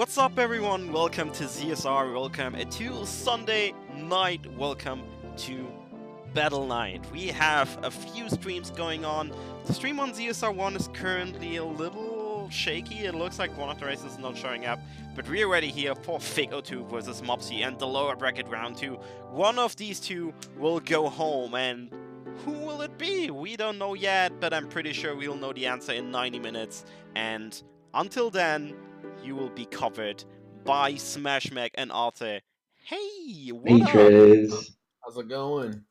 What's up, everyone? Welcome to ZSR. Welcome to Sunday night. Welcome to Battle Night. We have a few streams going on. The stream on ZSR1 is currently a little shaky. It looks like one of the races is not showing up. But we are ready here for Fig02 versus Mubbsy and the lower bracket round 2. One of these two will go home, and who will it be? We don't know yet, but I'm pretty sure we'll know the answer in 90 minutes. And until then, you will be covered by Smash Mac and Arthur. Hey, what up? Peaches. How's it going?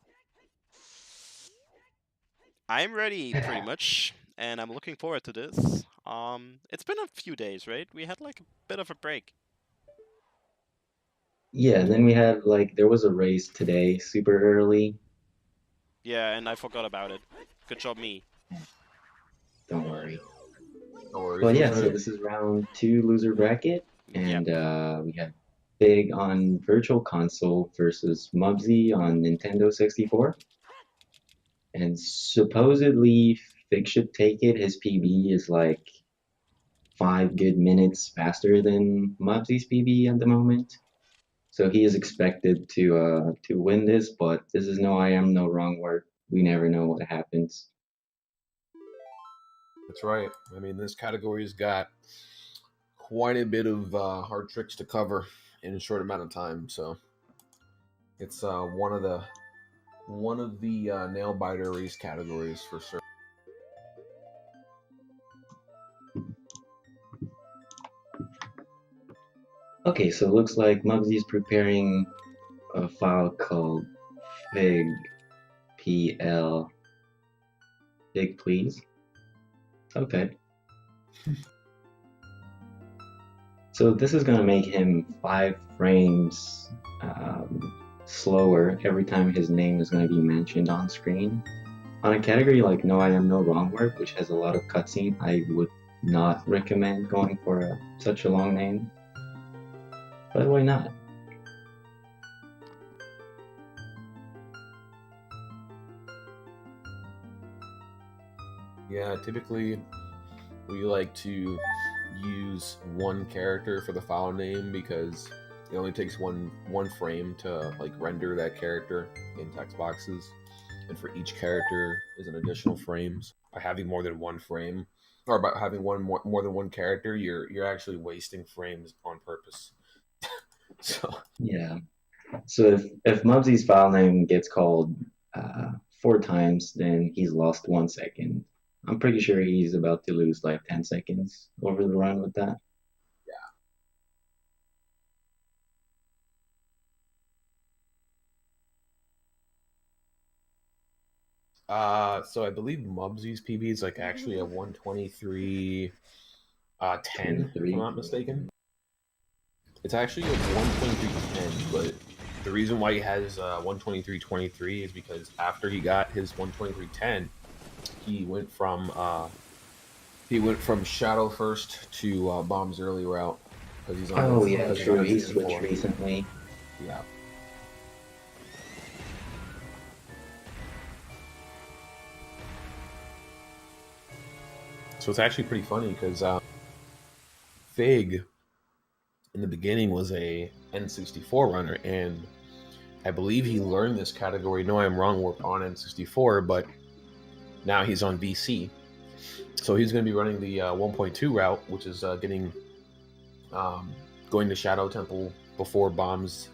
I'm ready, pretty much, and I'm looking forward to this. It's been a few days, right? We had like a bit of a break. Yeah, and then we had there was a race today, super early. Yeah, and I forgot about it. Good job, me. Don't worry. No worries. Well, yeah, so this is round 2 loser bracket, and we have Fig on Virtual Console versus Mubbsy on Nintendo 64. And supposedly Fig should take it. His PB is like 5 good minutes faster than Mubbsy's PB at the moment. So he is expected to win this, but this is no I am no wrong word. We never know what happens. That's right. I mean, this category's got quite a bit of hard tricks to cover in a short amount of time. So it's one of the nail biter race categories for sure. Okay, so it looks like Mubbsy's preparing a file called Fig PL. Fig, please. Okay. So this is going to make him 5 frames slower every time his name is going to be mentioned on screen. On a category like No I Am No Wrong Word, which has a lot of cutscene, I would not recommend going for such a long name. But why not? Yeah, typically we like to use one character for the file name because it only takes one frame to render that character in text boxes, and for each character is an additional frames. By having more than one frame, or by having more than one character, you're actually wasting frames on purpose. So yeah. So if Mubbsy's file name gets called 4 times, then he's lost 1 second. I'm pretty sure he's about to lose like 10 seconds over the run with that. So I believe Mubbsy's PB is actually a 123 10, if I'm not mistaken. It's actually a 123.10, but the reason why he has 123.23 is because after he got his 123.10, he went from Shadow first to Bomb's early route because he's on. True. He switched recently. Yeah. So it's actually pretty funny because Fig in the beginning was a N64 runner, and I believe he learned this category. No, I'm wrong. We're on N64, but now he's on VC. So he's going to be running the 1.2 route, which is going to Shadow Temple before Bomb's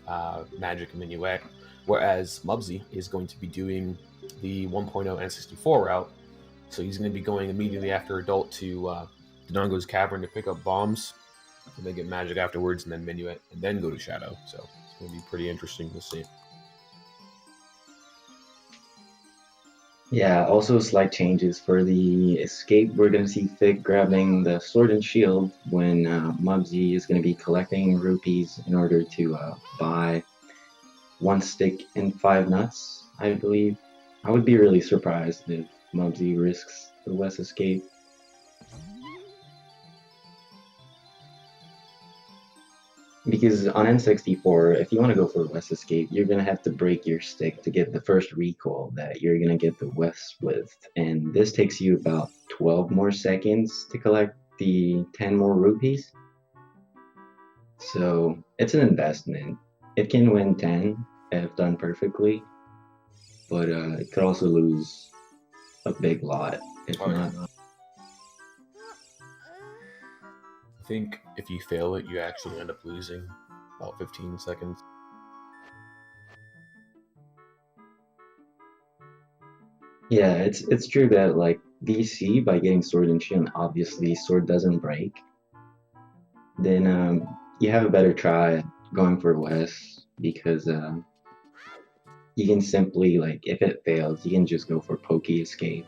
Magic Minuet, whereas Mubbsy is going to be doing the 1.0 N64 route. So he's going to be going immediately after Adult to Dodongo's Cavern to pick up Bombs, and then get Magic afterwards, and then Minuet, and then go to Shadow. So it's going to be pretty interesting to see. Yeah, also slight changes for the escape. We're going to see Fig grabbing the sword and shield when Mubbsy is going to be collecting rupees in order to buy 1 stick and 5 nuts, I believe. I would be really surprised if Mubbsy risks the West escape. Because on N64, if you want to go for West Escape, you're going to have to break your stick to get the first recoil that you're going to get the West with. And this takes you about 12 more seconds to collect the 10 more rupees. So it's an investment. It can win 10 if done perfectly, but it could also lose a big lot if not. I think if you fail it, you actually end up losing about 15 seconds. Yeah, it's true that like VC by getting Sword and Shield, obviously Sword doesn't break. Then you have a better try at going for West because you can simply like if it fails, you can just go for Pokey Escape,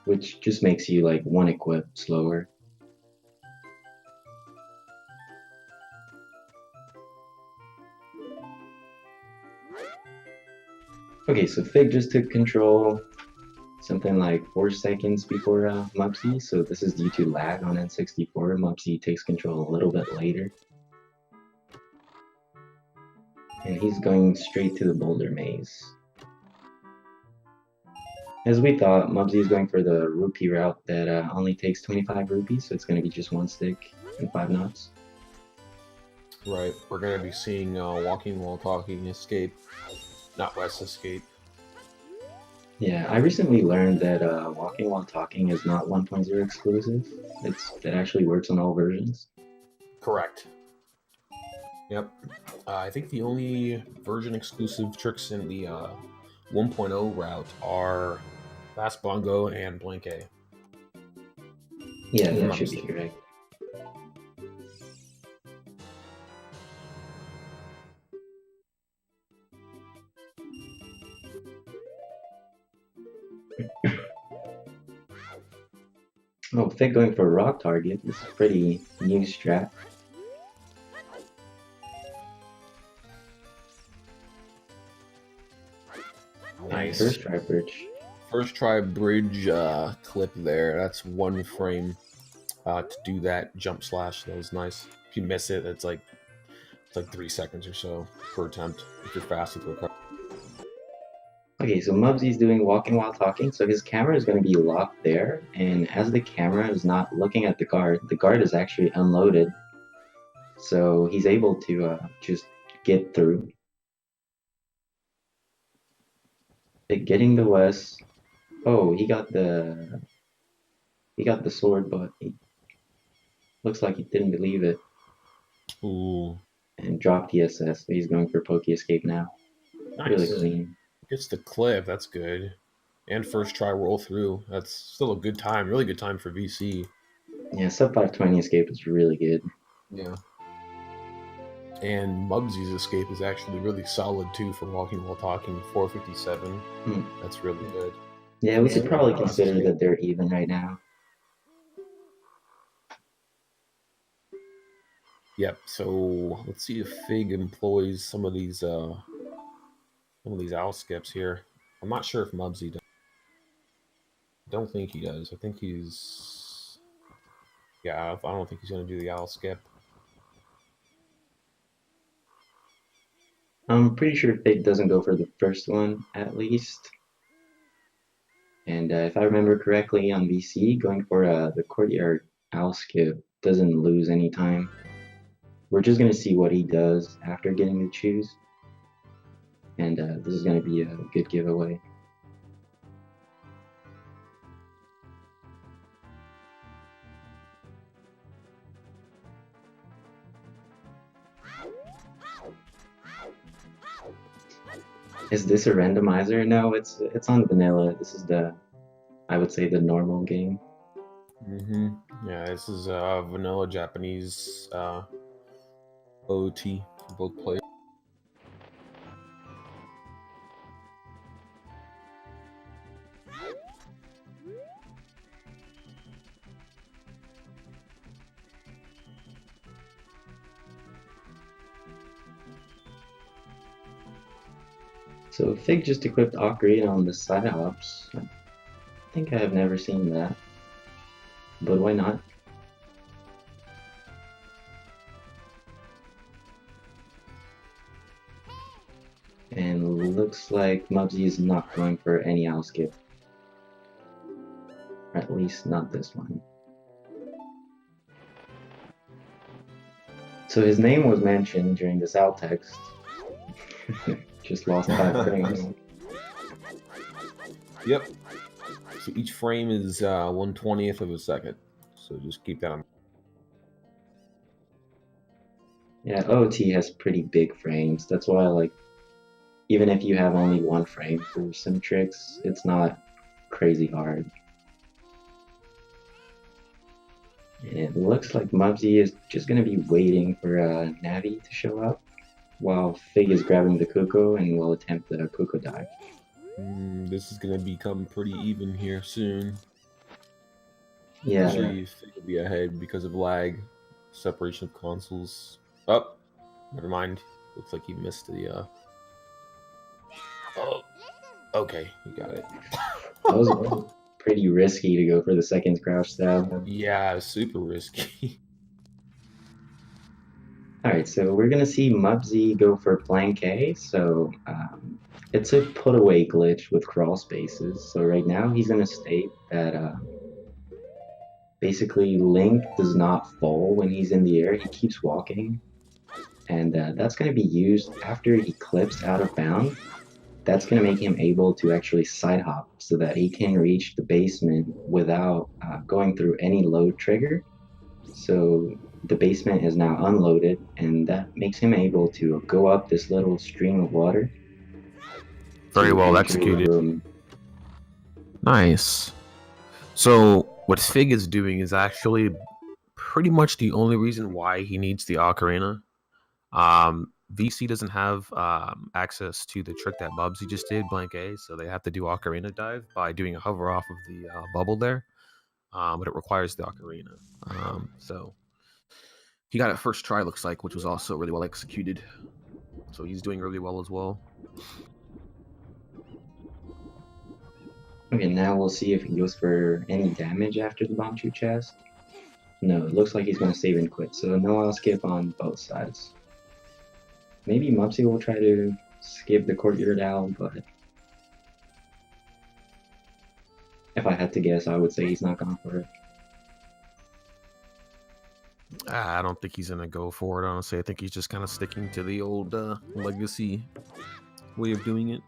which just makes you like one equip slower. Okay, so Fig just took control something like 4 seconds before Mubbsy, so this is due to lag on N64. Mubbsy takes control a little bit later. And he's going straight to the boulder maze. As we thought, Mubbsy is going for the rupee route that only takes 25 rupees, so it's going to be just 1 stick and 5 knots. Right, we're going to be seeing Walking While Talking Escape, not West Escape. Yeah, I recently learned that Walking While Talking is not 1.0 exclusive. It actually works on all versions. Correct. Yep. I think the only version exclusive tricks in the 1.0 route are Fast Bongo and Blank A. Yeah, that should be correct. Oh, Fig going for a rock target. This is pretty new strat. Nice. First try bridge. First try bridge clip there. That's 1 frame to do that jump slash. That was nice. If you miss it, it's like 3 seconds or so per attempt if you're fast with recovery. Okay, so Mubbsy's doing Walking While Talking, so his camera is going to be locked there, and as the camera is not looking at the guard is actually unloaded, so he's able to just get through. Getting the West. Oh, he got the sword, but he looks like he didn't believe it. Ooh. And dropped the SS, so he's going for Pokey Escape now. Nice. Really clean. Gets the clip, that's good. And first try roll through. That's still a good time, really good time for VC. Yeah, sub 520 escape is really good. Yeah. And Mubbsy's escape is actually really solid too for Walking While Talking. 457. That's really good. Yeah, we could probably consider that they're even right now. Yep. So let's see if Fig employs some of these owl skips here. I'm not sure if Mubbsy does. I don't think he does. I think he's... Yeah, I don't think he's going to do the owl skip. I'm pretty sure Fig doesn't go for the first one, at least. And if I remember correctly on VC, going for the courtyard owl skip doesn't lose any time. We're just going to see what he does after getting to choose. And this is going to be a good giveaway. Is this a randomizer? No, it's on vanilla. This is I would say the normal game. Yeah, this is vanilla Japanese OoT for both players. So Fig just equipped Ocarina on the side hops. I think I have never seen that, but why not? And looks like Mubbsy is not going for any owl skip. Or at least not this one. So his name was mentioned during this out text. Just lost 5 frames. Yep. So each frame is 1/20th of a second. So just keep that in mind. Yeah, OT has pretty big frames. That's why, like, even if you have only 1 frame for some tricks, it's not crazy hard. And it looks like Mubbsy is just gonna be waiting for Navi to show up, while Fig is grabbing the Cuckoo and will attempt the Cuckoo dive. This is gonna become pretty even here soon. Yeah. Usually Fig will be ahead because of lag, separation of consoles. Oh, never mind. Looks like he missed the. Oh, okay, you got it. That was pretty risky to go for the second crouch stab. Yeah, super risky. Alright, so we're gonna see Mubbsy go for Plank A, so it's a put away glitch with crawl spaces. So right now he's in a state that basically Link does not fall when he's in the air, he keeps walking. And that's gonna be used after he clips out of bounds. That's gonna make him able to actually side hop so that he can reach the basement without going through any load trigger. So the basement is now unloaded, and that makes him able to go up this little stream of water. Very well executed. Nice. So what Fig is doing is actually pretty much the only reason why he needs the ocarina. VC doesn't have access to the trick that Mubbsy just did, blank A, so they have to do ocarina dive by doing a hover off of the bubble there. But it requires the ocarina. So he got it first try, looks like, which was also really well executed. So he's doing really well as well. Okay, now we'll see if he goes for any damage after the Banchu chest. No, it looks like he's going to save and quit, so no I'll skip on both sides. Maybe Mubbsy will try to skip the Courtyard Owl, but if I had to guess, I would say he's not going for it. I don't think he's going to go for it, honestly. I think he's just kind of sticking to the old legacy way of doing it.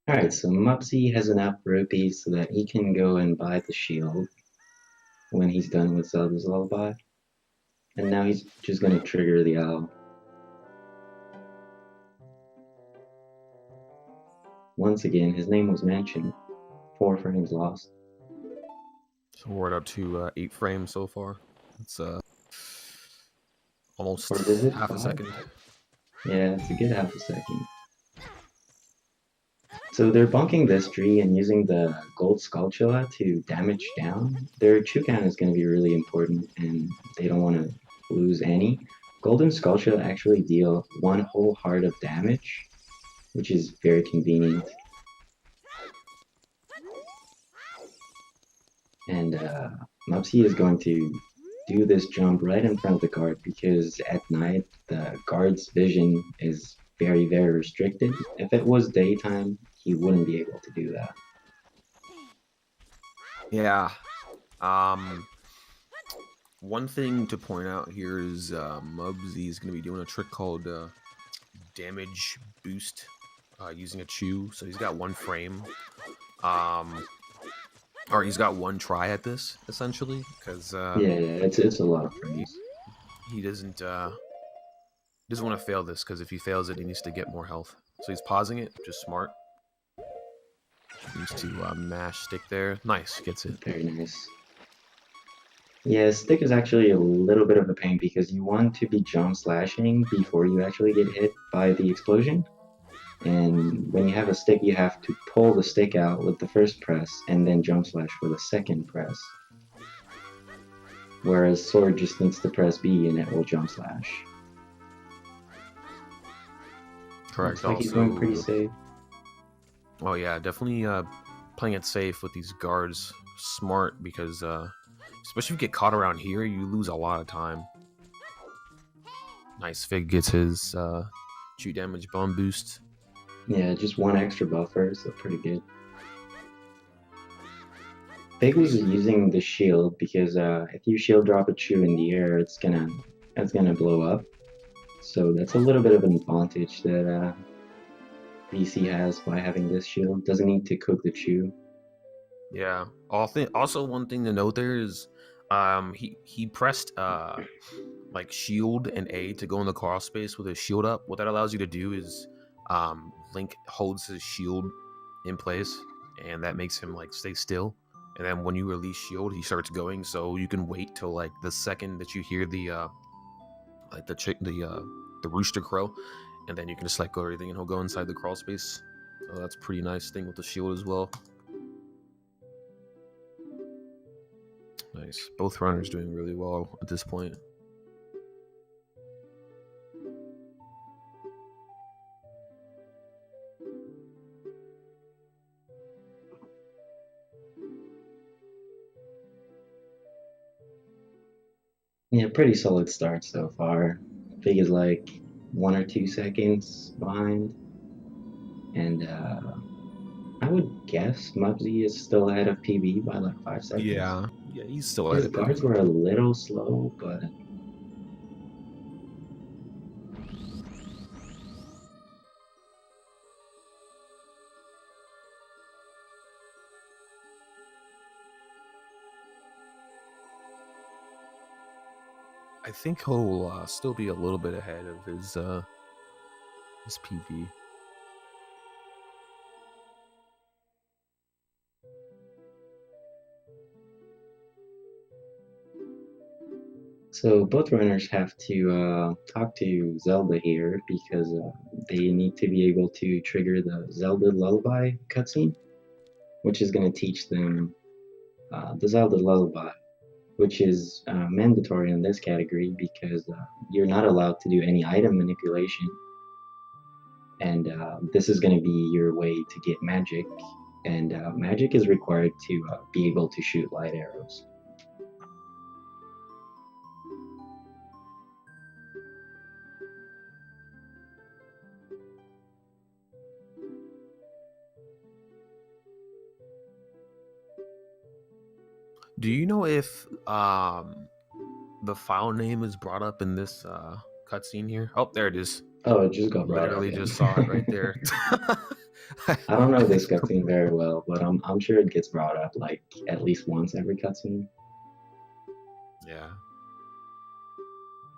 Alright, so Mubbsy has enough rupees so that he can go and buy the shield when he's done with Zelda's Lullaby. And now he's just going to trigger the owl. Once again, his name was mentioned. 4 frames lost. So we're up to 8 frames so far. It's almost half a second. Yeah, it's a good half a second. So they're bunking this tree and using the gold Skulltula to damage down. Their Chu count is going to be really important, and they don't want to lose any. Golden Skulltula actually deal 1 whole heart of damage, which is very convenient. And Mubbsy is going to do this jump right in front of the guard because at night the guard's vision is very, very restricted. If it was daytime, he wouldn't be able to do that. Yeah. One thing to point out here is Mubbsy is going to be doing a trick called damage boost using a chew. So he's got 1 frame. Or he's got 1 try at this, essentially, because yeah, it's a lot of frames. He doesn't want to fail this, because if he fails it, he needs to get more health. So he's pausing it, which is smart. Needs to mash stick there. Nice, gets it. Very nice. Yeah, stick is actually a little bit of a pain because you want to be jump slashing before you actually get hit by the explosion. And when you have a stick, you have to pull the stick out with the first press and then jump slash for the second press. Whereas sword just needs to press B and it will jump slash. Correct. Looks like he's going pretty safe. Oh yeah, definitely playing it safe with these guards. Smart, because especially if you get caught around here, you lose a lot of time. Nice. Fig gets his shoot damage bomb boost. Yeah, just one extra buffer, so pretty good. Fig was using the shield because if you shield drop a Chew in the air, it's gonna blow up. So that's a little bit of an advantage that VC has by having this shield. Doesn't need to cook the Chew. Yeah. Also, one thing to note there is, he pressed like shield and A to go in the cross space with his shield up. What that allows you to do is, Link holds his shield in place, and that makes him like stay still. And then when you release shield, he starts going. So you can wait till like the second that you hear the like the rooster crow, and then you can just let go of everything, and he'll go inside the crawl space. So that's a pretty nice thing with the shield as well. Nice. Both runners doing really well at this point. Yeah, pretty solid start so far. Fig is like 1 or 2 seconds behind. And I would guess Mubbsy is still ahead of PB by like 5 seconds. Yeah, he's still His ahead of guards PB. were a little slow, but I think he'll still be a little bit ahead of his PV. so both runners have to talk to Zelda here because they need to be able to trigger the Zelda Lullaby cutscene, which is going to teach them the Zelda Lullaby, which is mandatory in this category because you're not allowed to do any item manipulation, and this is going to be your way to get magic, and magic is required to be able to shoot light arrows. Do you know if the file name is brought up in this cutscene here? Oh, there it is. Oh, it just got brought Literally up. just saw it right there. I don't know this cutscene very well, but I'm sure it gets brought up like at least once every cutscene. Yeah.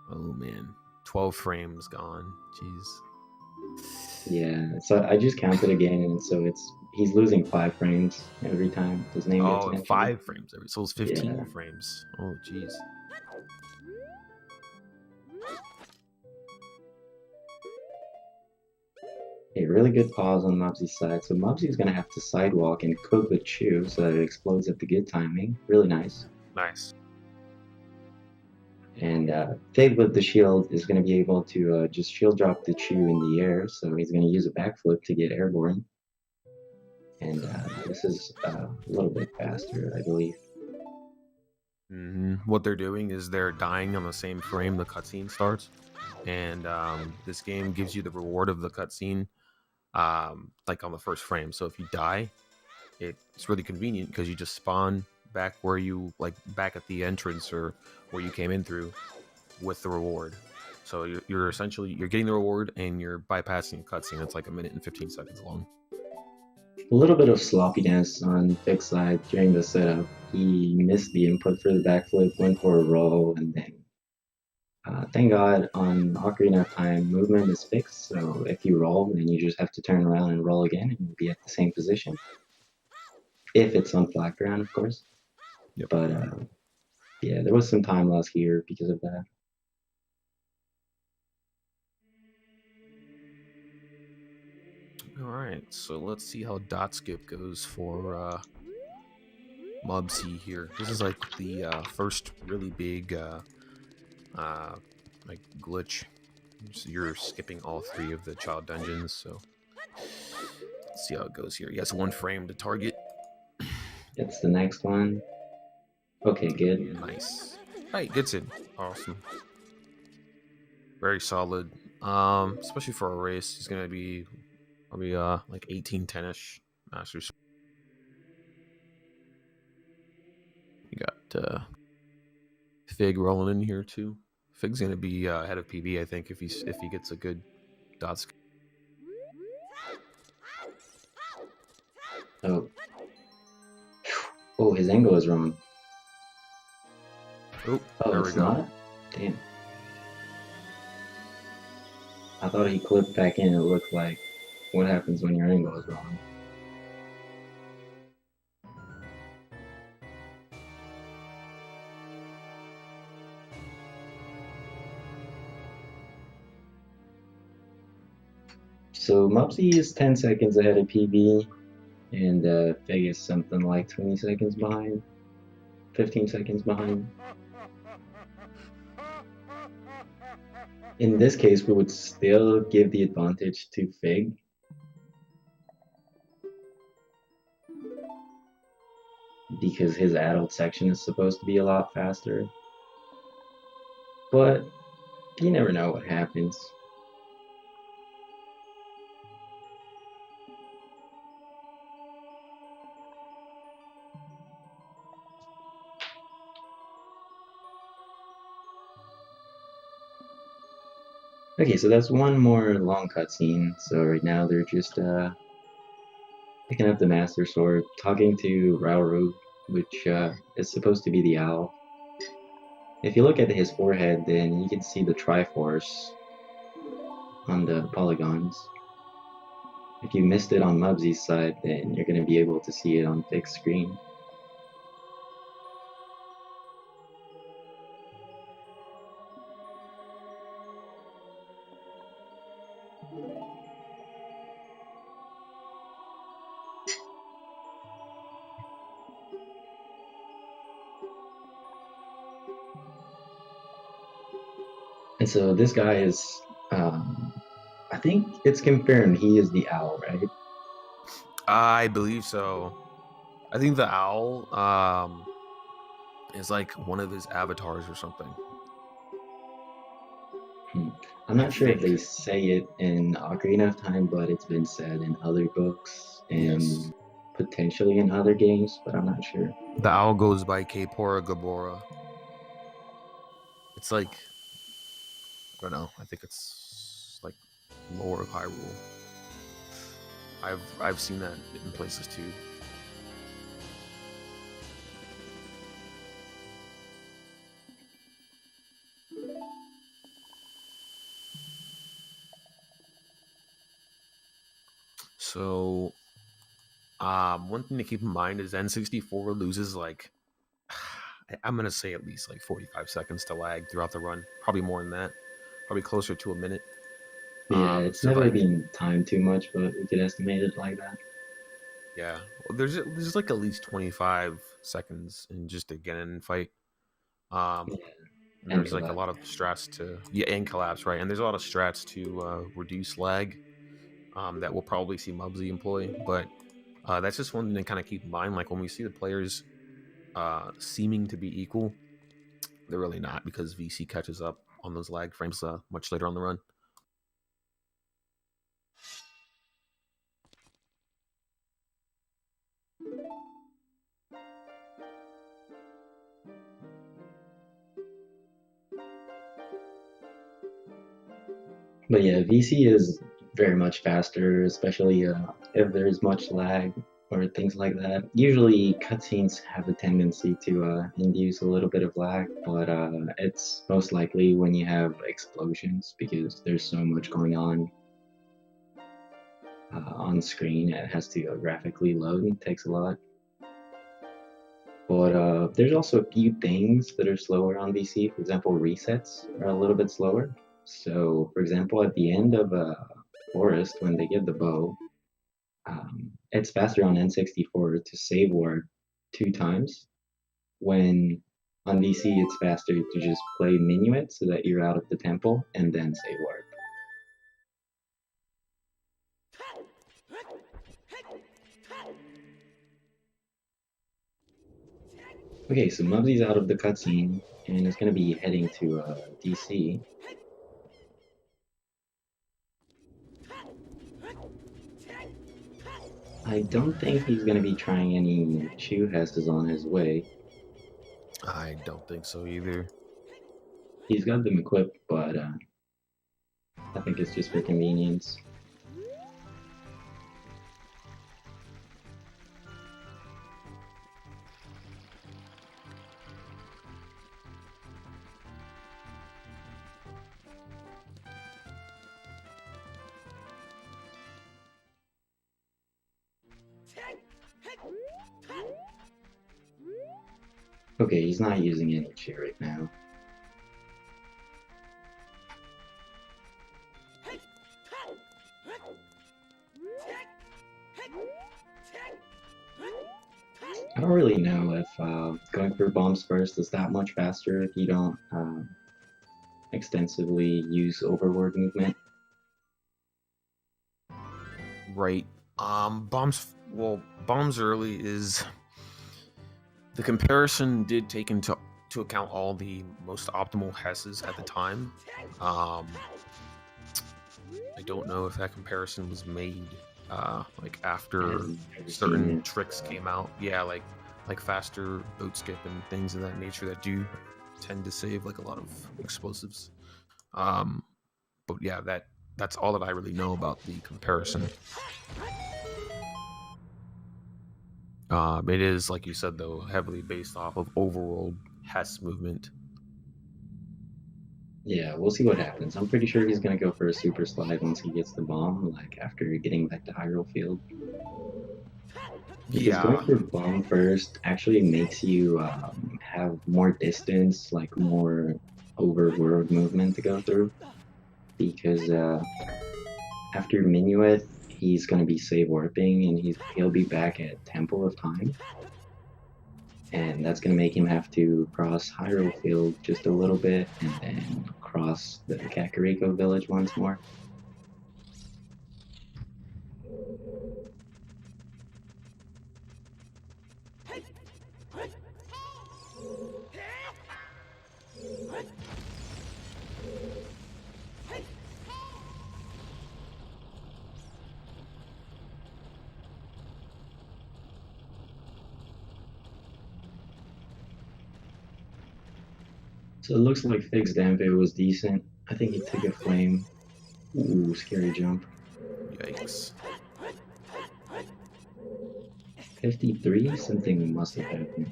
Oh man, 12 frames gone. Jeez. Yeah, so I just counted again, and so he's losing 5 frames every time his name gets mentioned. 5 frames every, so it's 15 Yeah. frames. Oh jeez. A really good pause on Mubbsy's side, so Mubbsy's gonna have to sidewalk and cook the Chew so that it explodes at the good timing. Really nice. Nice. And Fig with the shield is going to be able to just shield drop the Chew in the air, so he's going to use a backflip to get airborne. And this is a little bit faster, I believe. What they're doing is they're dying on the same frame the cutscene starts, and this game gives you the reward of the cutscene like on the first frame. So if you die, it's really convenient because you just spawn back where you back at the entrance or where you came in through with the reward. So you're essentially getting the reward and you're bypassing a cutscene. It's like 1 minute and 15 seconds long. A little bit of sloppiness on Fig's side during the setup. He missed the input for the backflip, went for a roll, and then thank God on Ocarina of Time movement is fixed. So if you roll, then you just have to turn around and roll again, and you'll be at the same position. If it's on flat ground, of course. Yep. But yeah, there was some time loss here because of that. All right, so let's see how dot skip goes for Mubbsy here. This is like the first really big like glitch. So you're skipping all 3 of the child dungeons. So let's see how it goes here. He has 1 frame to target. It's the next one. Okay, good. Nice. Right, gets it. Awesome. Very solid. Especially for a race, he's gonna be probably like 18-10ish Masters. You got Fig rolling in here too. Fig's gonna be ahead of PB, I think, if he gets a good dots. Oh. Oh, his angle is wrong. Oh, Oh, there we it's go. not? Damn. I thought he clipped back in. It looked like what happens when your angle is wrong. So Mubbsy is 10 seconds ahead of PB, and Fig is something like 20 seconds behind, 15 seconds behind. In this case, we would still give the advantage to Fig. Because his adult section is supposed to be a lot faster. But you never know what happens. Okay, so that's one more long cutscene. So right now they're just picking up the Master Sword, talking to Rauru, which is supposed to be the owl. If you look at his forehead, then you can see the Triforce on the polygons. If you missed it on Mubbsy's side, then you're going to be able to see it on Fig's screen. And so this guy is, I think it's confirmed he is the owl, right? I believe so. I think the owl is like one of his avatars or something. I'm not sure if think. they say it in Ocarina of Time, but it's been said in other books and Yes. potentially in other games, but I'm not sure. The owl goes by Kapora Gabora. It's like, I don't know. I think it's like lore of Hyrule. I've seen that in places too. So, one thing to keep in mind is N64 loses like, I'm gonna say at least like 45 seconds to lag throughout the run. Probably more than that. Probably closer to a minute. Yeah, it's So never like, been timed too much, but we could estimate it like that. yeah, well, there's like at least 25 seconds in just a Genin fight. Yeah, And and there's like a lot of strats to and collapse, right? And there's a lot of strats to reduce lag that we'll probably see Mubbsy employ. But that's just one thing to kind of keep in mind. Like when we see the players seeming to be equal, they're really not, because VC catches up on those lag frames much later on the run. But yeah, VC is very much faster, especially if there's much lag or things like that. Usually cutscenes have a tendency to induce a little bit of lag, but it's most likely when you have explosions because there's so much going on screen. It has to graphically load and it takes a lot. But there's also a few things that are slower on VC. For example, resets are a little bit slower. So, for example, at the end of a forest, when they get the bow, It's faster on N64 to save warp 2 times, when on VC it's faster to just play Minuet so that you're out of the temple and then save warp. Okay, so Mubbsy's out of the cutscene and is going to be heading to DC. I don't think he's going to be trying any shoe hesses on his way. I don't think so either. He's got them equipped, but I think it's just for convenience. Okay, he's not using any cheer right now. I don't really know if going for bombs first is that much faster if you don't extensively use overword movement. Right. Bombs early is the comparison did take into account all the most optimal Hesses at the time. I don't know if that comparison was made like after certain tricks came out. Yeah, like faster boat skip and things of that nature that do tend to save like a lot of explosives. But yeah, that's all that I really know about the comparison. It is, like you said, though, heavily based off of overworld Hess movement. Yeah, we'll see what happens. I'm pretty sure he's gonna go for a super slide once he gets the bomb, like after getting back to Hyrule Field. Because going for bomb first actually makes you have more distance, like more overworld movement to go through. Because after Minuet, he's going to be save warping and he'll be back at Temple of Time. And that's going to make him have to cross Hyrule Field just a little bit and then cross the Kakariko village once more. So it looks like Fig's Danvei was decent. I think he took a flame. Ooh, scary jump. Yikes. 53? Something must have happened.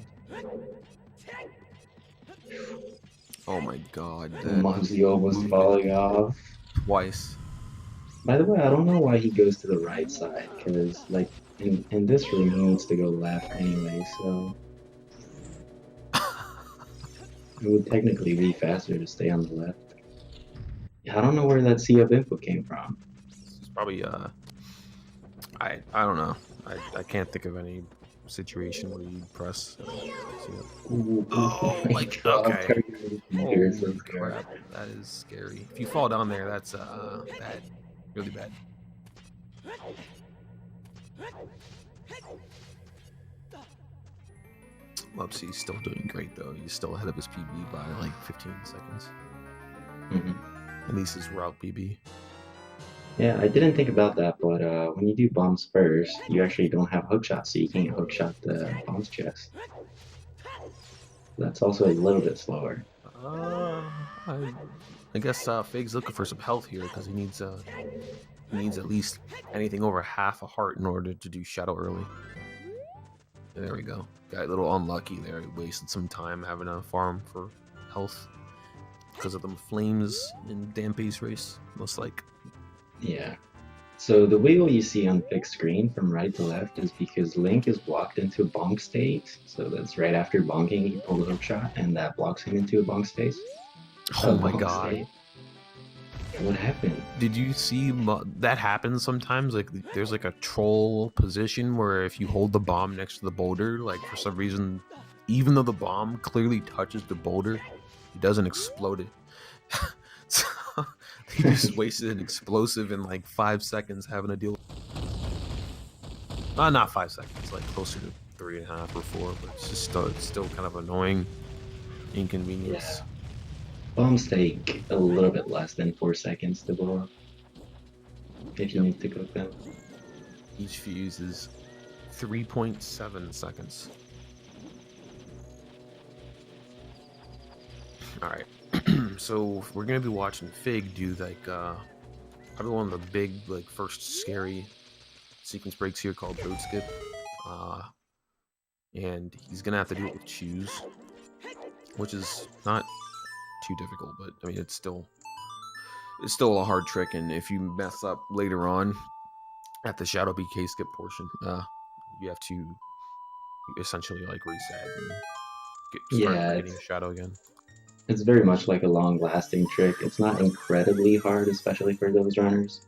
Oh my god. Mubbsy almost falling off. Twice. By the way, I don't know why he goes to the right side, because, like, in this room he needs to go left anyway, so... It would technically be faster to stay on the left. Yeah, I don't know where that C up input came from. It's probably I don't know. I can't think of any situation where you press. Oh my god! Okay. Holy crap! That is scary. If you fall down there, that's bad, really bad. Mubbsy's still doing great though. He's still ahead of his PB by like 15 seconds. At least his route PB. Yeah, I didn't think about that, but when you do bombs first, you actually don't have hookshot, so you can't hookshot the bombs chest. That's also a little bit slower. I guess Fig's looking for some health here because he needs at least anything over half a heart in order to do Shadow early. There we go. Got a little unlucky there. He wasted some time having a farm for health because of the flames in Danvei's race. Looks like. Yeah. So the wiggle you see on Fig's screen from right to left is because Link is blocked into a bonk state. So that's right after bonking, he pulled a hook shot, and that blocks him into a bonk space. Oh my god. What happened? Did you see that happens sometimes? Like there's like a troll position where if you hold the bomb next to the boulder, like for some reason, even though the bomb clearly touches the boulder, it doesn't explode it. So he just wasted an explosive in like 5 seconds having to deal. Not 5 seconds, like closer to 3.5 or 4, but it's just still kind of annoying inconvenience. Yeah. Bombs take a little bit less than 4 seconds to blow up if you need to cook them. Each fuse is 3.7 seconds. Alright, so we're gonna be watching Fig do like probably one of the big like first scary sequence breaks here called Road Skip. And he's gonna have to do it with Choose, which is not too difficult, but I mean it's still a hard trick, and if you mess up later on at the Shadow BK skip portion, you have to essentially like reset and start getting a shadow again. It's very much like a long-lasting trick. It's not incredibly hard, especially for those runners,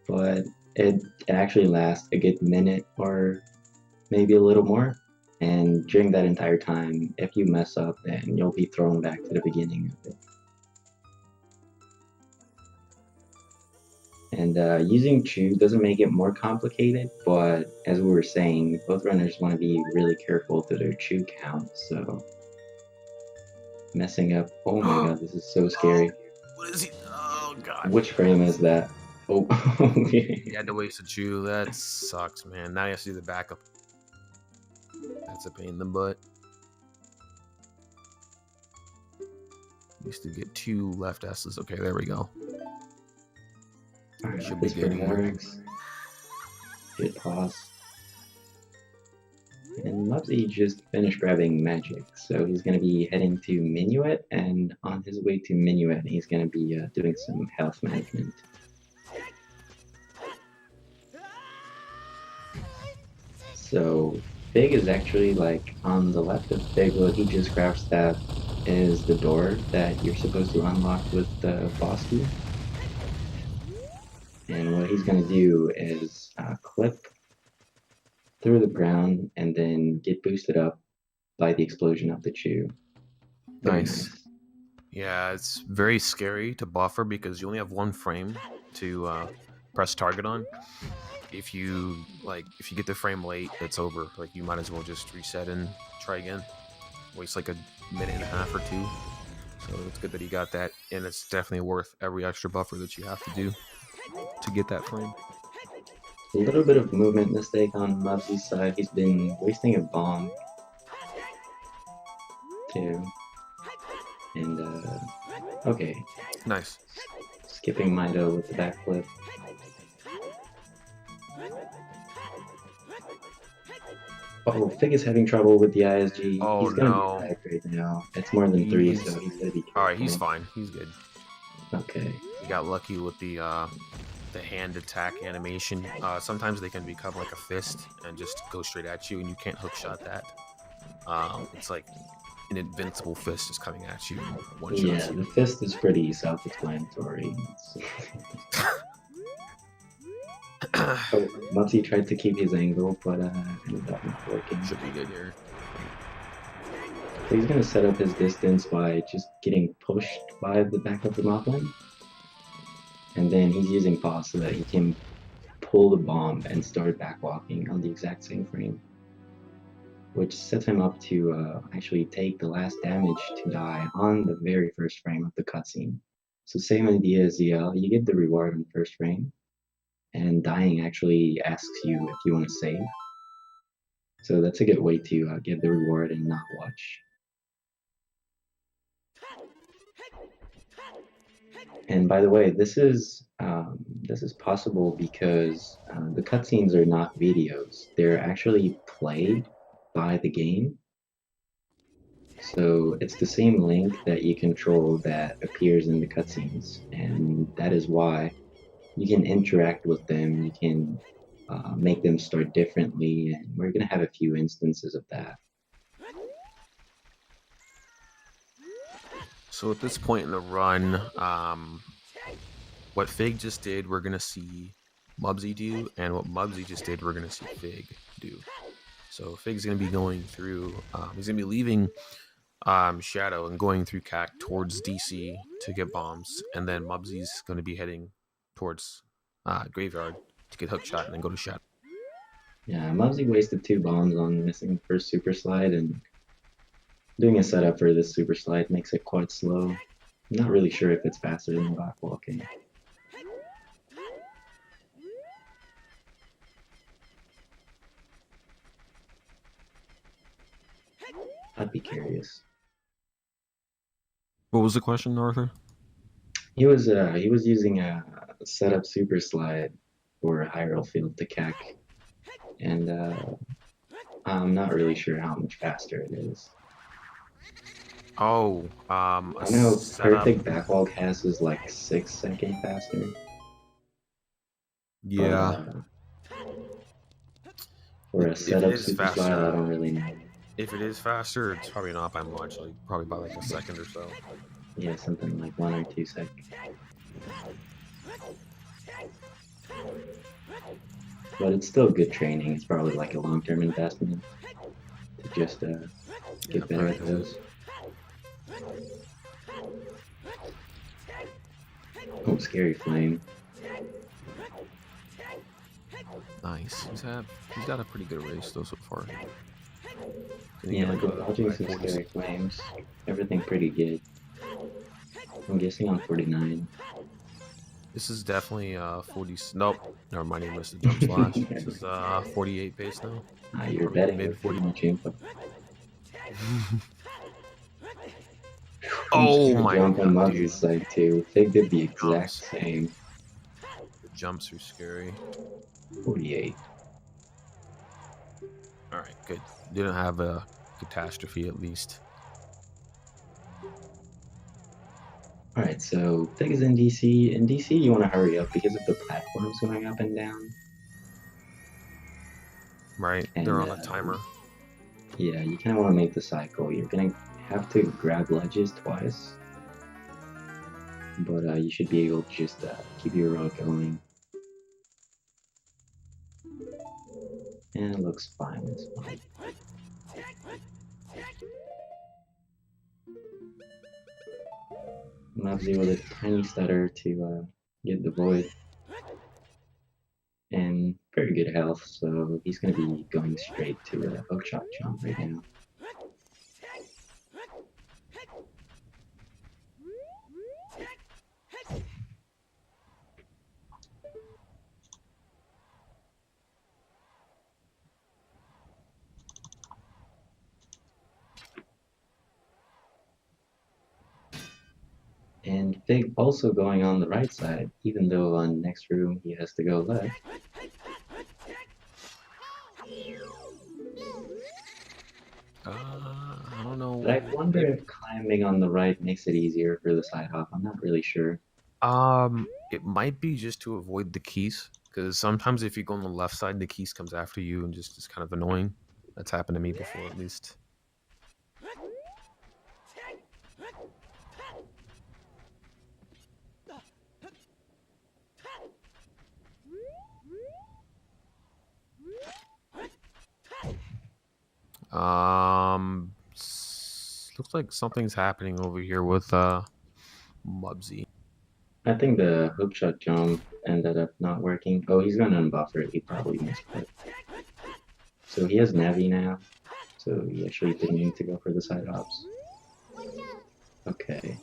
but it actually lasts a good minute or maybe a little more. And during that entire time, if you mess up, then you'll be thrown back to the beginning of it. And using Chew doesn't make it more complicated, but as we were saying, both runners want to be really careful to their Chew count, so messing up. Oh my god, this is so scary. What is he? Oh god. Which frame is that? Oh, he had to waste a Chew. That sucks, man. Now you have to do the backup. That's a pain in the butt. Used to get 2 left S's. Okay, there we go. Alright, Should be good here. Good pause. And Mubbsy just finished grabbing magic, so he's going to be heading to Minuet, and on his way to Minuet, he's going to be doing some health management. So Fig is actually like on the left of Fig. What he just grabs that is the door that you're supposed to unlock with the boss key. And what he's going to do is clip through the ground and then get boosted up by the explosion of the Chew. Nice. Yeah, it's very scary to buffer because you only have 1 frame to press target on. If you get the frame late, it's over. Like you might as well just reset and try again. Waste like a minute and a half or 2. So it's good that he got that, and it's definitely worth every extra buffer that you have to do to get that frame. A little bit of movement mistake on Mubbsy's side. He's been wasting a bomb too. And okay. Nice. Skipping Mido with the backflip. Oh, Fig is having trouble with the ISG. Oh, he's gonna be back right now. It's more than 3, so he's gonna be careful. Alright, he's fine. He's good. Okay. He got lucky with the hand attack animation. Sometimes they can become like a fist and just go straight at you, and you can't hook shot that. It's like an invincible fist is coming at you. Yeah, the fist is pretty self-explanatory. Mubbsy tried to keep his angle, but ended up not working. Should be good here. So he's gonna set up his distance by just getting pushed by the back of the Moblin. And then he's using pause so that he can pull the bomb and start backwalking on the exact same frame. Which sets him up to actually take the last damage to die on the very first frame of the cutscene. So same idea as ZL, you get the reward on the first frame, and dying actually asks you if you want to save. So that's a good way to get the reward and not watch. And by the way, this is possible because the cutscenes are not videos; they're actually played by the game. So it's the same link that you control that appears in the cutscenes, and that is why you can interact with them. You can make them start differently, and we're gonna have a few instances of that. So at this point in the run, what Fig just did, we're gonna see Mubbsy do, and what Mubbsy just did, we're gonna see Fig do. So Fig's gonna be going through. He's gonna be leaving Shadow and going through CAC towards DC to get bombs, and then Mubbsy's gonna be heading towards Graveyard to get Hookshot and then go to Shadow. Yeah, Mubbsy wasted 2 bombs on missing the first Super Slide, and doing a setup for this Super Slide makes it quite slow. I'm not really sure if it's faster than back walking. I'd be curious. What was the question, Arthur? He was using a setup Super Slide for Hyrule Field to CAC, and I'm not really sure how much faster it is. Oh, I know perfect backwalk has is like 6 seconds faster. Yeah. But, for a setup Super Slide, I don't really know. If it is faster, it's probably not by much, like probably by like a second or so. Yeah, something like 1 or 2 seconds. But it's still good training. It's probably like a long-term investment to just get better at those. Oh, Scary Flame. Nice. He's got a pretty good race though so far. Yeah, dodging some Scary Flames. Everything pretty good. I'm guessing on 49. This is definitely 40. Nope, never mind. He missed a jump slash. This is 48 pace now. You're betting mid 40 much info. Oh my jump on god, Mubbsy's side too. Fig did the exact same. The jumps are scary. 48. All right, good. Didn't have a catastrophe at least. Alright, so Fig is in DC. In DC, you want to hurry up because of the platforms going up and down. Right, and, they're on a timer. Yeah, you kind of want to make the cycle. You're going to have to grab ledges twice. But you should be able to just keep your road going. And it looks fine. It's fine. Mubbsy with a tiny stutter to get the void. And very good health, so he's going to be going straight to a hookshot jump right now. And Fig also going on the right side, even though on next room he has to go left. I don't know. But I wonder if climbing on the right makes it easier for the side hop. I'm not really sure. It might be just to avoid the keys, because sometimes if you go on the left side, the keys comes after you and just is kind of annoying. That's happened to me before, at least. Looks like something's happening over here with Mubbsy. I think the hookshot jump ended up not working. Oh, he's gonna unbuffer it. He probably missed it. So he has Navi now. So he actually didn't need to go for the side hops. Okay.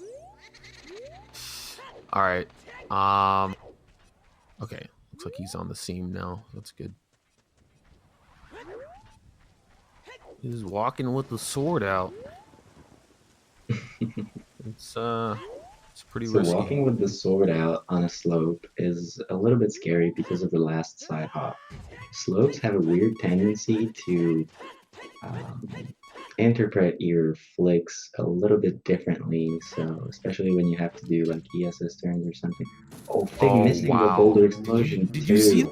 Alright. Okay. Looks like he's on the seam now. That's good. He's walking with the sword out. It's pretty risky. So walking with the sword out on a slope is a little bit scary because of the last side hop. Slopes have a weird tendency to interpret your flicks a little bit differently, so especially when you have to do like ESS turns or something. Oh, Fig missing the boulder explosion. Did you see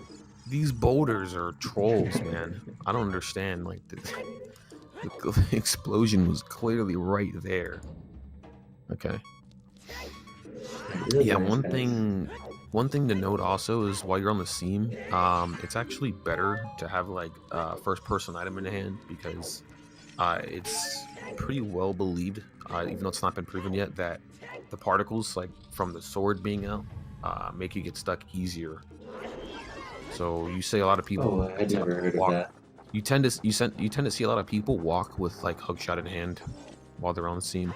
these boulders are trolls, man? I don't understand. Like the explosion was clearly right there. Okay. Really yeah, nice one pass. thing One thing to note also is while you're on the seam, it's actually better to have like first person item in hand because it's pretty well believed, even though it's not been proven yet, that the particles like from the sword being out make you get stuck easier. So you say a lot of people. Oh, I'd never heard of that. You tend to see a lot of people walk with like hookshot in hand while they're on the seam.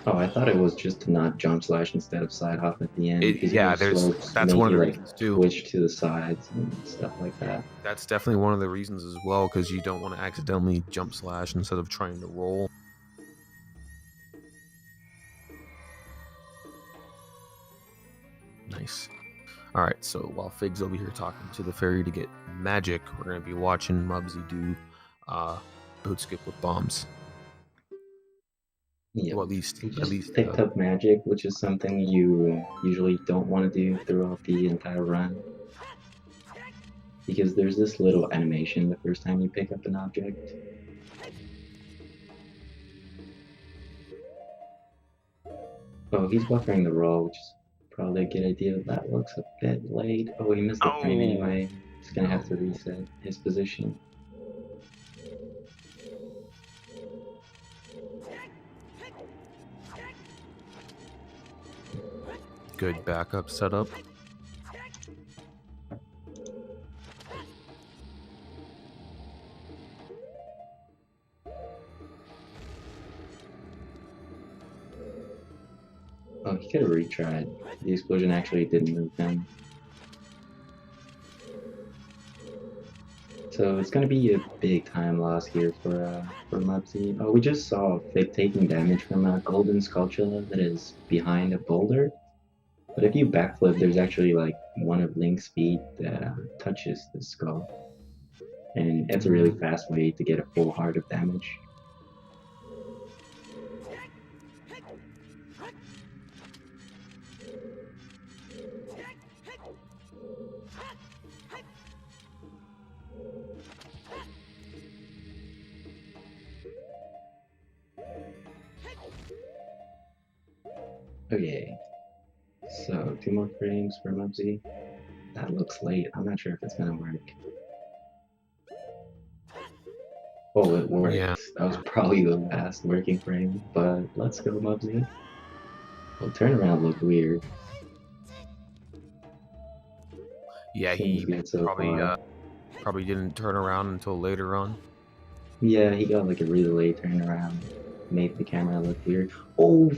Oh, I thought it was just to not jump slash instead of side hop at the end. Because Yeah, slopes that's make one of you the like reasons too. switch to the sides and stuff like that. That's definitely one of the reasons as well, because you don't want to accidentally jump slash instead of trying to roll. Nice. All right, so while Fig's over here talking to the fairy to get magic, we're going to be watching Mubbsy do boot skip with bombs. Yeah, Well, at least picked up magic, which is something you usually don't want to do throughout the entire run. Because there's this little animation the first time you pick up an object. Oh, he's buffering the roll, which is probably a good idea. That looks a bit late. Oh, he missed the frame anyway. He's gonna have to reset his position. Good backup setup. Oh, he could have retried. The explosion actually didn't move him. So it's gonna be a big time loss here for Mubbsy. Oh, we just saw Fig taking damage from a golden sculpture that is behind a boulder. But if you backflip, there's actually like one of Link's feet that touches the skull. And it's a really fast way to get a full heart of damage. Okay, so 2 more frames for Mubbsy. That looks late. I'm not sure if it's gonna work. Oh, it works. Yeah. That was probably the last working frame, but let's go, Mubbsy. Well, turnaround looked weird. Yeah, Seems he good so far. probably didn't turn around until later on. Yeah, he got like a really late turnaround. Made the camera look weird. Oh!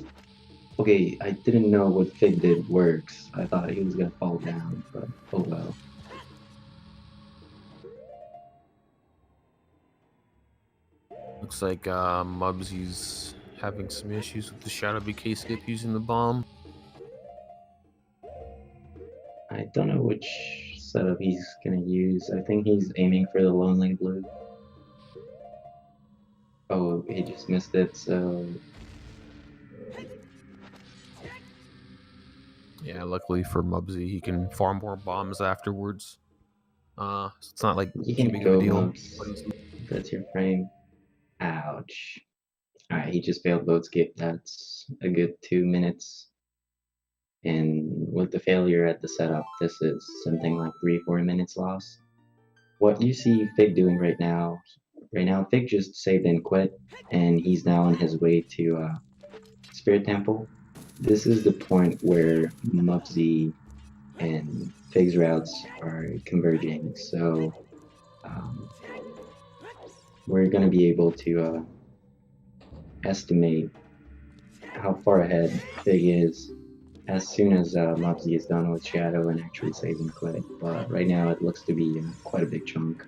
Okay, I didn't know what Fig did works. I thought he was gonna fall down, but oh well. Looks like Mubbsy's having some issues with the Shadow BK skip using the bomb. I don't know which setup he's gonna use. I think he's aiming for the Lonely Blue. Oh, he just missed it, so... Yeah, luckily for Mubbsy, he can farm more bombs afterwards. So it's not like You too can big go, of a deal. Mubbs. That's your frame. Ouch. Alright, he just failed boat skip. That's a good 2 minutes. And with the failure at the setup, this is something like 3-4 minutes lost. What you see Fig doing right now, Fig just saved and quit, and he's now on his way to Spirit Temple. This is the point where Mubbsy and Fig's routes are converging, so we're going to be able to estimate how far ahead Fig is as soon as Mubbsy is done with Shadow and actually saves and quit. But right now it looks to be quite a big chunk.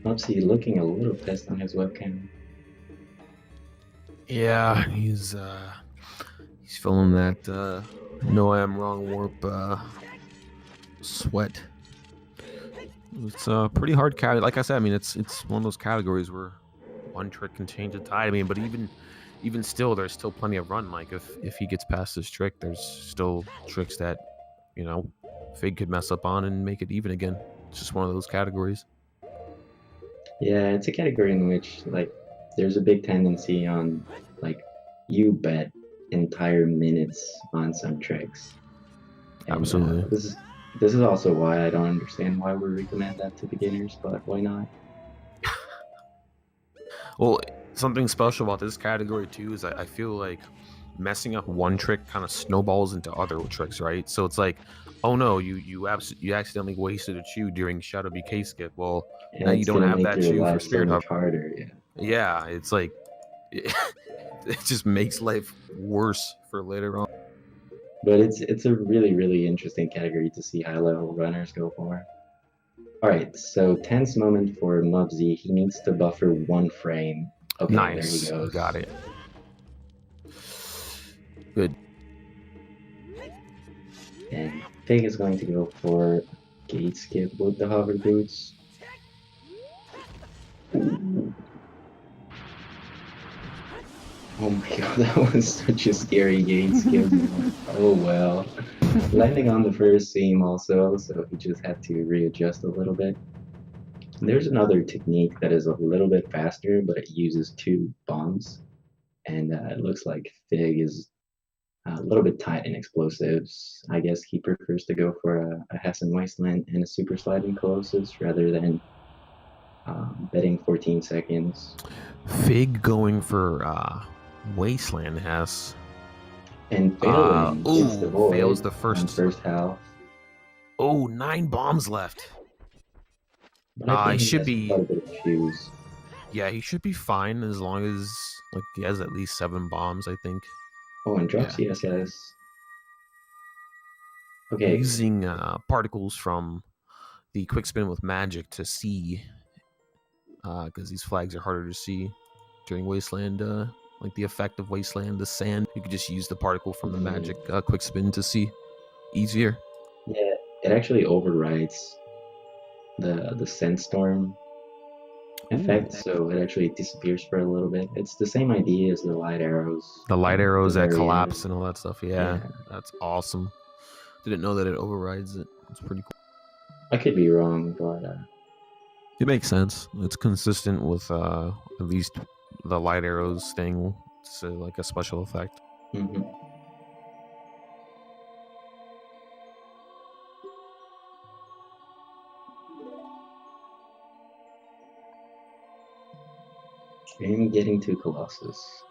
Mubbsy looking a little pissed on his webcam. Yeah, he's feeling that no I am wrong warp sweat. It's a pretty hard category. Like I said, I mean it's one of those categories where one trick can change the tide. I mean, but even still, there's still plenty of run. Like if he gets past this trick, there's still tricks that Fig could mess up on and make it even again. It's just one of those categories. Yeah, it's a category in which like there's a big tendency on like you bet entire minutes on some tricks. And Absolutely. this is also why I don't understand why we recommend that to beginners, but why not? Well, something special about this category too is I feel like messing up one trick kind of snowballs into other tricks, right? So it's like, oh no, you accidentally wasted a chew during Shadow BK skip. Well, And now you it's don't gonna have make that your chew for life so Spirit Hub. much harder, yeah. Yeah, it's like it just makes life worse for later on. But it's a really, really interesting category to see high level runners go for. Alright, so tense moment for Mubbsy. He needs to buffer one frame. Okay, there he Nice, goes. got it. Good. And Fig is going to go for gate skip with the hover boots. Oh my god, that was such a scary gate skip. Oh well. Landing on the first seam also, so he just had to readjust a little bit. There's another technique that is a little bit faster, but it uses 2 bombs. And it looks like Fig is a little bit tight in explosives. I guess he prefers to go for a Hessen Wasteland and a Super Slide in Colossus rather than betting 14 seconds. Fig going for Wasteland has And failing hits the void fails the on first. first half. Oh, 9 bombs left. But I He think he should has be. quite a bit of shoes. Yeah, he should be fine as long as like he has at least 7 bombs, I think. Oh, and drop Yeah, CSS. Okay, using particles from the quick spin with magic to see, because these flags are harder to see during Wasteland. Like the effect of Wasteland, the sand, you could just use the particle from the magic quick spin to see easier. yeah, it actually overrides the sandstorm effect, so it actually disappears for a little bit. It's the same idea as the light arrows. The light at arrows the that very collapse end. and all that stuff. Yeah, Yeah. that's awesome. Didn't know that it overrides it. It's pretty cool. I could be wrong, but It makes sense. It's consistent with at least the light arrows thing. It's like a special effect. mhm. And getting to Colossus.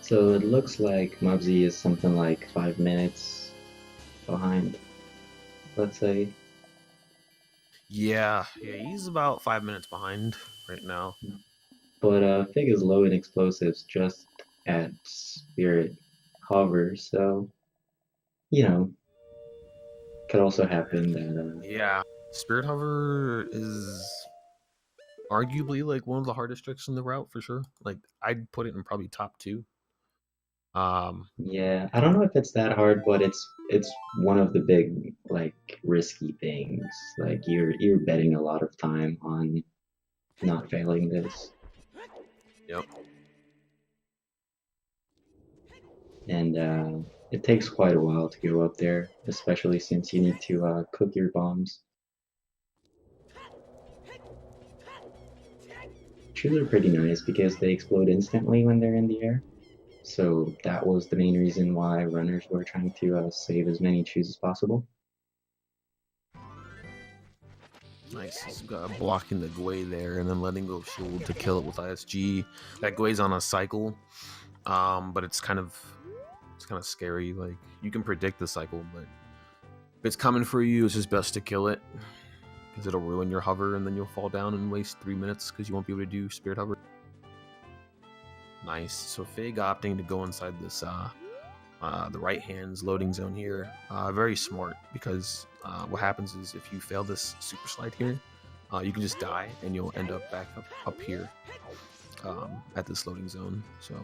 So it looks like Mubbsy is something like 5 minutes behind, let's say. Yeah, he's about 5 minutes behind right now. But Fig is low in explosives just at Spirit Hover, so, you know, could also happen that Yeah, Spirit Hover is arguably like one of the hardest tricks in the route for sure. Like I'd put it in probably top 2. yeah, I don't know if it's that hard, but it's one of the big like risky things. Like you're betting a lot of time on not failing this. Yep. And it takes quite a while to go up there, especially since you need to cook your bombs. Chews are pretty nice because they explode instantly when they're in the air. So that was the main reason why runners were trying to save as many chews as possible. Nice. He's blocking the Gwei there and then letting go of shield to kill it with ISG. That Gwei's on a cycle, but it's kind of scary. Like you can predict the cycle, but if it's coming for you, it's just best to kill it because it'll ruin your hover and then you'll fall down and waste 3 minutes because you won't be able to do Spirit Hover. Nice. So Fig opting to go inside this the right hand's loading zone here. Very smart because what happens is if you fail this super slide here, you can just die and you'll end up back up here at this loading zone. So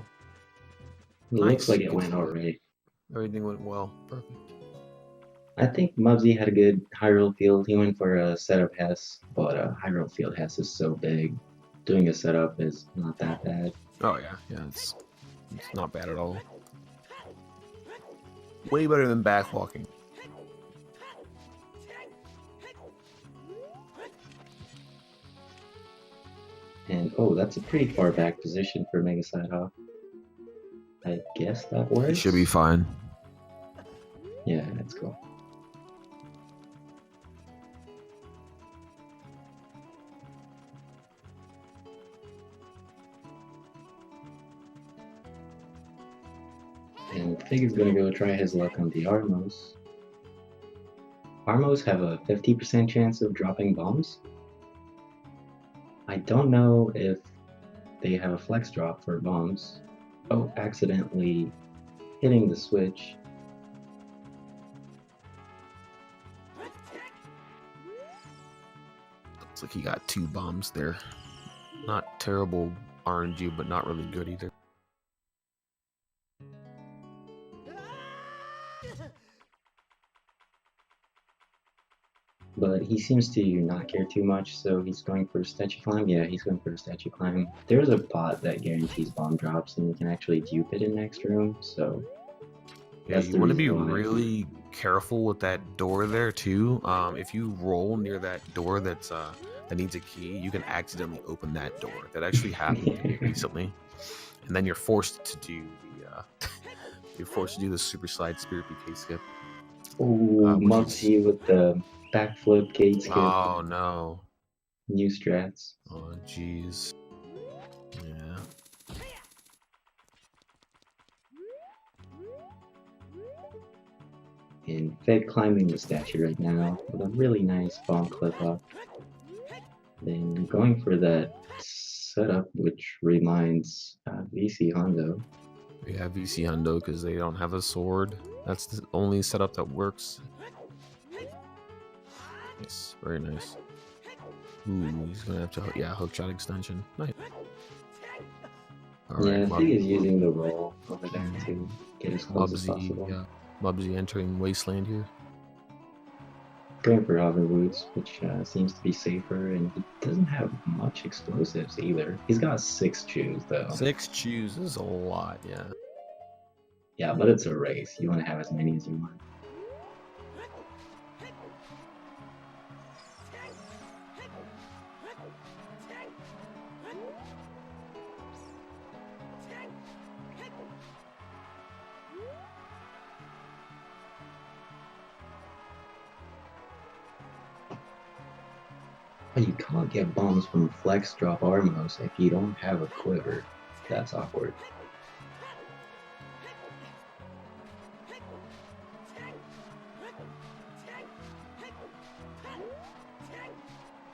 It looks like it went alright. Everything went well. Perfect. I think Mubbsy had a good high roll field. He went for a setup Hess, but high roll field Hess is so big. Doing a setup is not that bad. Oh yeah, it's It's not bad at all. Way better than backwalking. And oh, that's a pretty far back position for Mega Sidehawk. I guess that works. It should be fine. Yeah, that's cool. And Fig is gonna go try his luck on the Armos. Armos have a 50% chance of dropping bombs. I don't know if they have a flex drop for bombs. Oh, accidentally hitting the switch. Looks like he got 2 bombs there. Not terrible RNG, but not really good either. But he seems to not care too much, so he's going for a statue climb. Yeah, he's going for a statue climb. There's a bot that guarantees bomb drops, and you can actually dupe it in next room, so... Yeah, you want to be really careful with that door there, too. If you roll near that door that needs a key, you can accidentally open that door. That actually happened to me recently. And then you're forced to do the super slide spirit PK skip. Oh, Mubbsy with the backflip gate skip. Oh no. New strats. Oh jeez. Yeah. And Fig climbing the statue right now with a really nice bomb clip up. Then going for that setup, which reminds VC Hondo. Yeah, VC Hundo because they don't have a sword. That's the only setup that works. Nice, very nice. Ooh, he's gonna have to hook shot extension. Nice. All Yeah, right, Fig is using the roll over there to get as close as possible. Yeah, Mubbsy entering Wasteland here. Going for Hover Boots, which seems to be safer, and he doesn't have much explosives either. He's got 6 chews though. 6 chews is a lot, yeah. Yeah, but it's a race. You want to have as many as you want. But you can't get bombs from Flex Drop Armos if you don't have a quiver. That's awkward.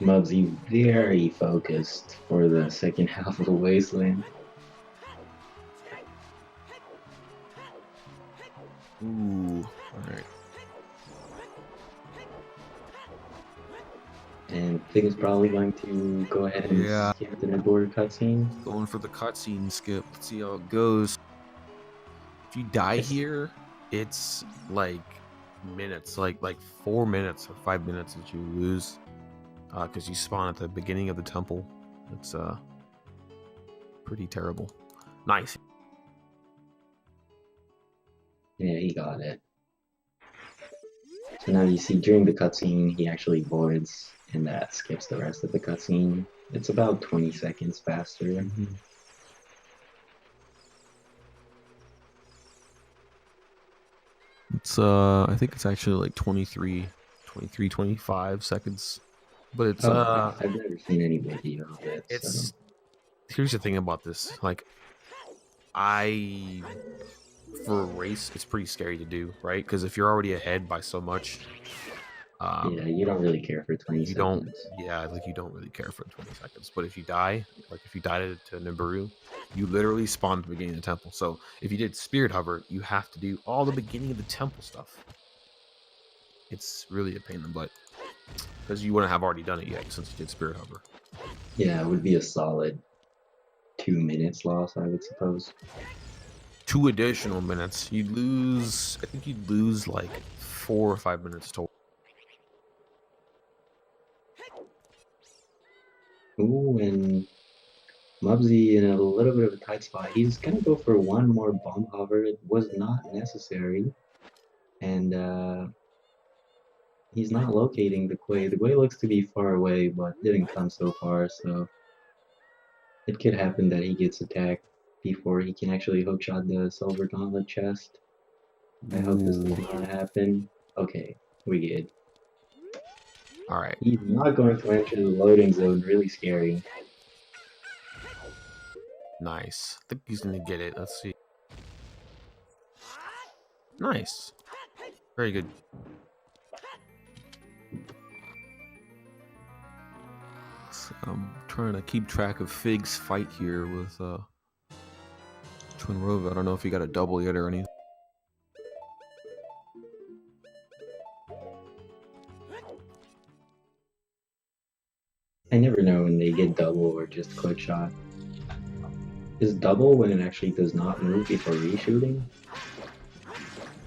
Mubbsy very focused for the second half of the Wasteland. Ooh, alright. And Fig is probably going to go ahead and skip the Nagore cutscene. Going for the cutscene skip. Let's see how it goes. If you die here, it's like minutes, like 4 minutes or 5 minutes that you lose. Because you spawn at the beginning of the temple. It's pretty terrible. Nice. Yeah, he got it. So now you see during the cutscene, he actually voids, and that skips the rest of the cutscene. It's about 20 seconds faster. Mm-hmm. It's I think it's actually like 23, 25 seconds. But it's I've never seen any video of it. It's so. Here's the thing about this. Like, for a race, it's pretty scary to do, right? Because if you're already ahead by so much, yeah, you don't really care for 20 seconds. You don't really care for 20 seconds. But if you die, like if you die to Nibiru, you literally spawn at the beginning of the temple. So if you did Spirit Hover, you have to do all the beginning of the temple stuff. It's really a pain in the butt. Because you wouldn't have already done it yet since you did Spirit Hover. Yeah, it would be a solid 2 minutes loss, I would suppose. 2 additional minutes. I think you'd lose like 4 or 5 minutes total. Ooh, and Mubbsy in a little bit of a tight spot. He's gonna go for one more bomb hover. It was not necessary. And he's not locating the Quay. The Quay looks to be far away, but didn't come so far, so it could happen that he gets attacked before he can actually hookshot the silver gauntlet chest. I hope this does not happen. Okay, we good. All right. He's not going to enter the loading zone, really scary. Nice. I think he's gonna get it. Let's see. Nice. Very good. So I'm trying to keep track of Fig's fight here with Twin Rova. I don't know if he got a double yet or anything. I never know when they get double or just quick shot. Is double when it actually does not move before reshooting?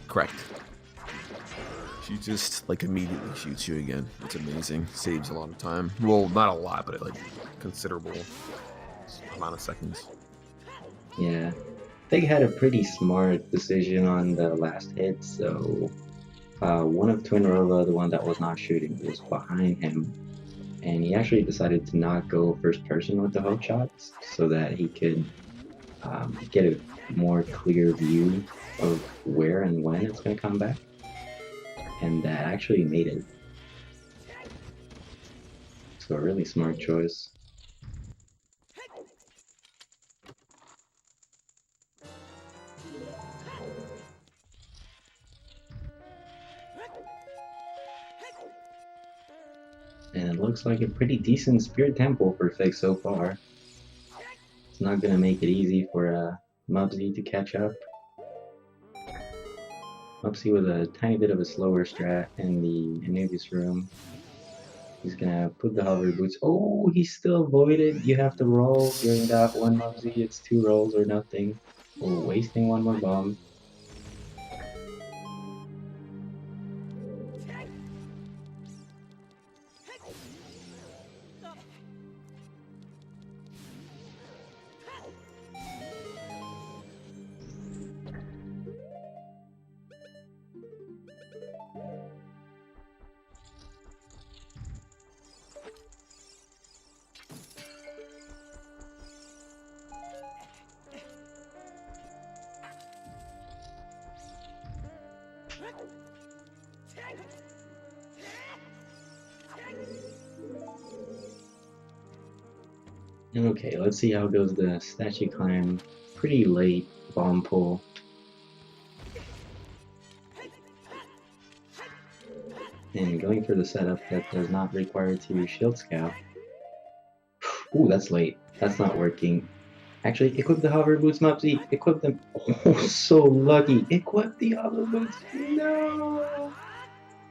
Correct. She just like immediately shoots you again. It's amazing. Saves a lot of time. Well, not a lot, but like considerable amount of seconds. Yeah. They had a pretty smart decision on the last hit, so one of Twin Rova, the one that was not shooting, was behind him. And he actually decided to not go first person with the hook shots so that he could get a more clear view of where and when it's going to come back. And that actually made it. So a really smart choice. And it looks like a pretty decent Spirit Temple for Fig so far. It's not going to make it easy for Mubbsy to catch up. Mubbsy with a tiny bit of a slower strat in the Anubis room. He's gonna put the hover boots. Oh, he still avoided. You have to roll during that one, Mubbsy. It's 2 rolls or nothing. Oh, wasting one more bomb. Okay, let's see how goes the statue climb. Pretty late bomb pull. And going for the setup that does not require to shield scout. Ooh, that's late. That's not working. Actually, equip the hover boots, Mubbsy. Equip them. Oh, so lucky. Equip the hover boots. No.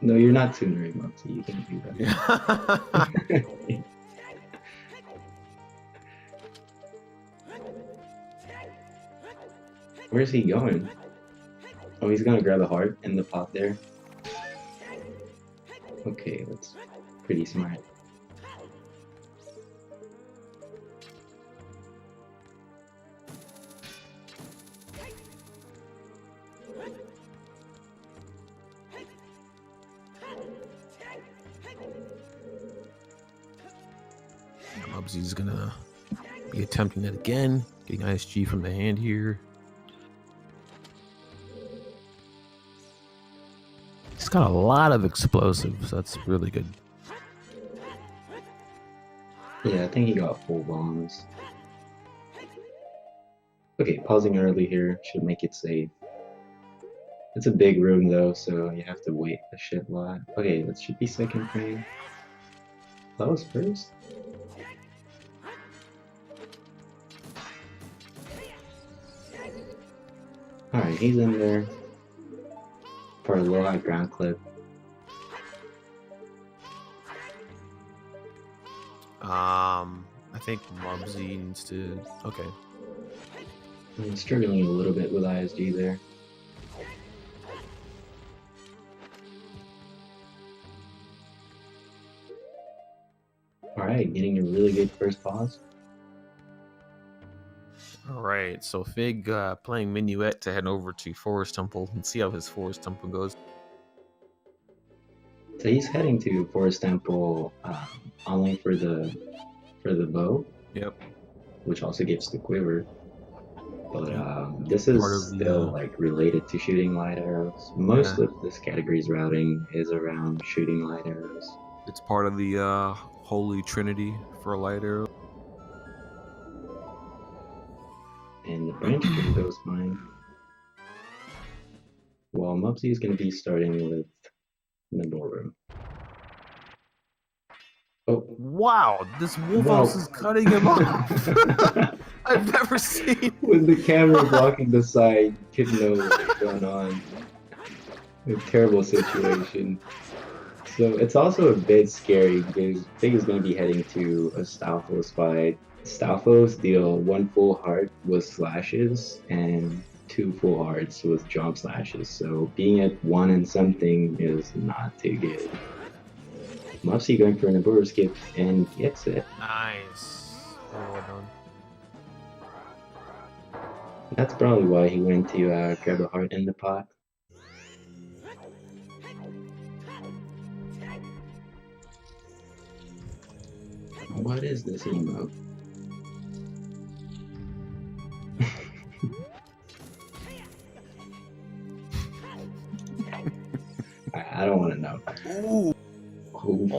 No, you're not tunering, Mubbsy. You can't do that. Where's he going? Oh, he's gonna grab a heart in the pot there. Okay, that's pretty smart. Mubbsy's gonna be attempting that again. Getting ISG from the hand here. He's got a lot of explosives. That's really good. Yeah, I think he got full bombs. Okay, pausing early here should make it safe. It's a big room though, so you have to wait a shit lot. Okay, that should be second frame. That was first? Alright, he's in there for a low high ground clip. I think Mubbsy needs to. Okay. I'm struggling a little bit with ISG there. Alright, getting a really good first pause. All right, so Fig playing Minuet to head over to Forest Temple and see how his Forest Temple goes. So he's heading to Forest Temple only for the bow. Yep. Which also gives the quiver. But this Part is of the, still like related to shooting light arrows. Most of this category's routing is around shooting light arrows. It's part of the Holy Trinity for light arrow. And the branch tree goes fine. Well, Mubbsy is going to be starting with Nimble Room. Oh. Wow, this wolf house is cutting him off. I've never seen. With the camera blocking the side, kid knows what's going on. A terrible situation. So it's also a bit scary because Fig is going to be heading to a Stalfos fight. Stalfos deal 1 full heart with slashes and 2 full hearts with jump slashes. So being at 1 and something is not too good. Mubbsy going for an Abura skip and gets it. Nice. Well done. That's probably why he went to grab a heart in the pot. What is this emote? I don't want to know. Ooh.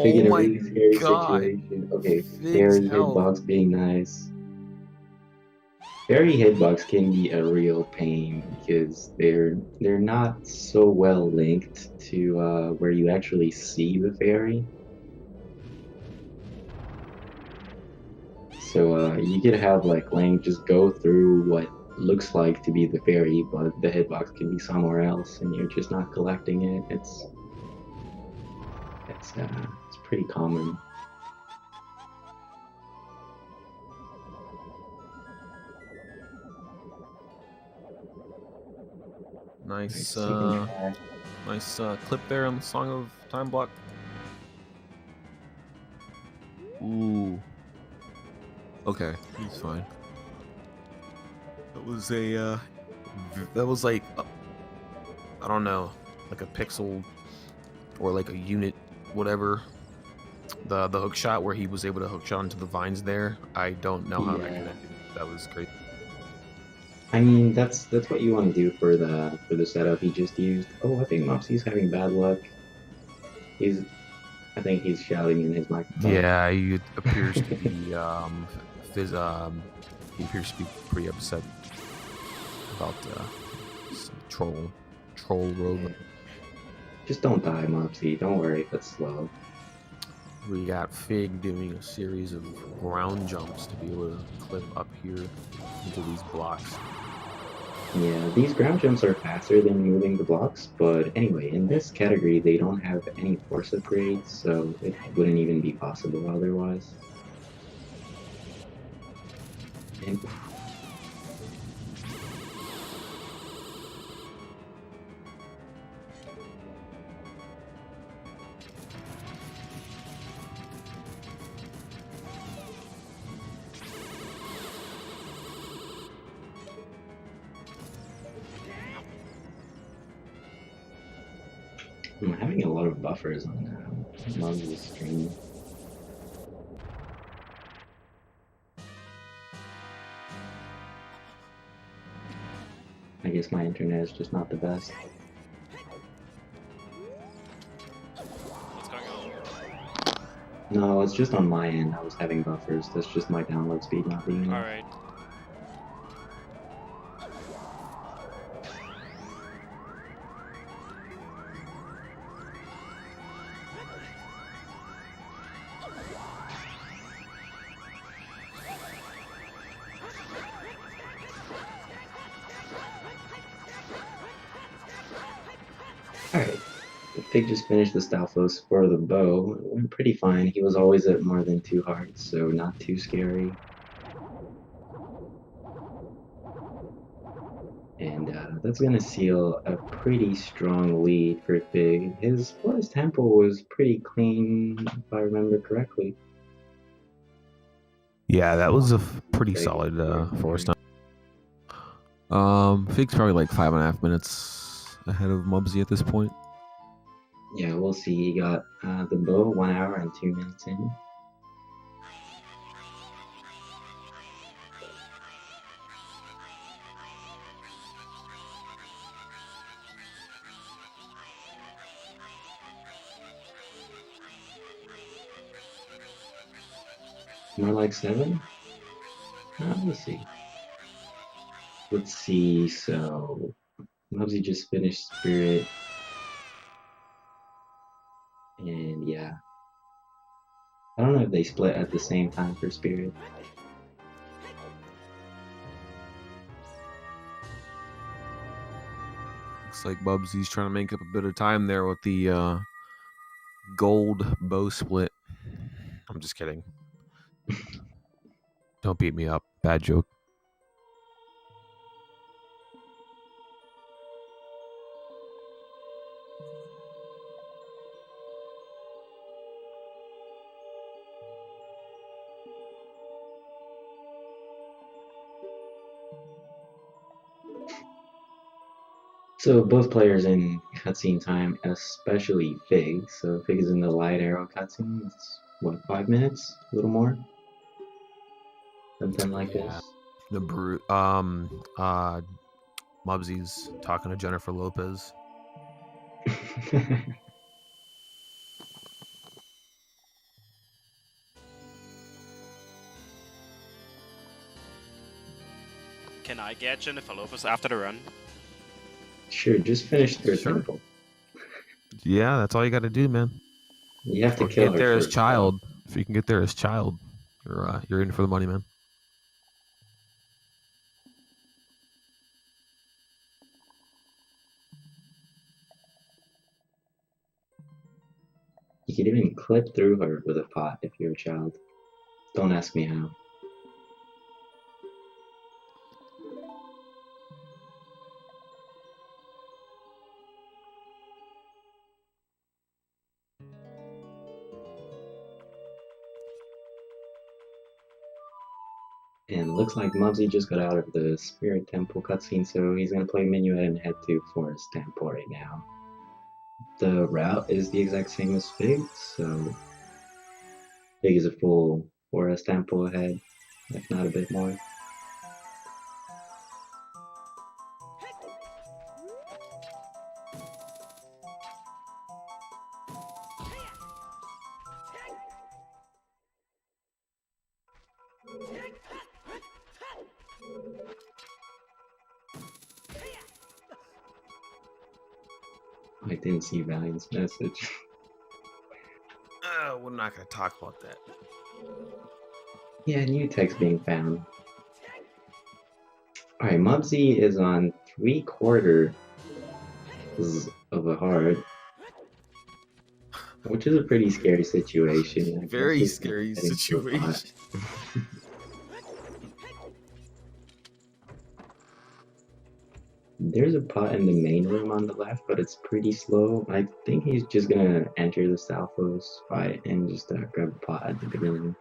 Fig in a my really scary God. situation. Okay, Fig's fairy health. hitbox being nice. Fairy hitbox can be a real pain because they're not so well linked to where you actually see the fairy. So you could have like Link just go through what looks like to be the fairy, but the hitbox can be somewhere else, and you're just not collecting it. It's pretty common. Nice, Second nice clip there on the Song of Time Block. Ooh. Okay, he's fine. That was a, that was like, I don't know, like a pixel or like a unit, whatever. The hook shot where he was able to hook shot into the vines there. I don't know how that connected. That was great. I mean, that's what you want to do for the setup he just used. Oh, I think Mubbsy's having bad luck. I think he's shouting in his microphone. Yeah, he appears to be he appears to be pretty upset about some troll rogue. Just don't die, Mubbsy. Don't worry, that's slow. We got Fig doing a series of ground jumps to be able to clip up here into these blocks. Yeah, these ground jumps are faster than moving the blocks, but anyway, in this category they don't have any force upgrades, so it wouldn't even be possible otherwise. And I'm having a lot of buffers on Mubbsy's stream. I guess my internet is just not the best. What's going on? No, it's just on my end. I was having buffers. That's just my download speed not being enough. Alright. Alright, Fig just finished the Stalfos for the bow. It went pretty fine. He was always at more than 2 hearts, so not too scary. And that's going to seal a pretty strong lead for Fig. His Forest Temple was pretty clean, if I remember correctly. Yeah, that was a pretty solid Forest Temple. Fig's probably like 5.5 minutes ahead of Mubbsy at this point. Yeah, we'll see. He got the bow 1 hour and 2 minutes in. More like 7? We'll see. Let's see, so Mubbsy just finished Spirit. And yeah. I don't know if they split at the same time for Spirit. Looks like Mubbsy's trying to make up a bit of time there with the gold bow split. I'm just kidding. Don't beat me up. Bad joke. So both players in cutscene time, especially Fig. So Fig is in the light arrow cutscene. It's what, 5 minutes? A little more? Something like this. The Mubbsy's talking to Jennifer Lopez. Can I get Jennifer Lopez after the run? Sure, just finish their Sure. temple. Yeah, that's all you got to do, man. You have to Or kill get her there as first, child. If you can get there as child, you're in for the money, man. You could even clip through her with a pot if you're a child. Don't ask me how. And it looks like Mubbsy just got out of the Spirit Temple cutscene, so he's gonna play Minuet and head to Forest Temple right now. The route is the exact same as Fig, so Fig is a full Forest Temple ahead, if not a bit more. I didn't see Valiant's message. We're not gonna talk about that. Yeah, new text being found. Alright, Mubbsy is on 3/4 of a heart, which is a pretty scary situation. I guess Very he's scary heading to a pot. situation. There's a pot in the main room on the left, but it's pretty slow. I think he's just gonna enter the Salfos fight and just grab a pot at the beginning.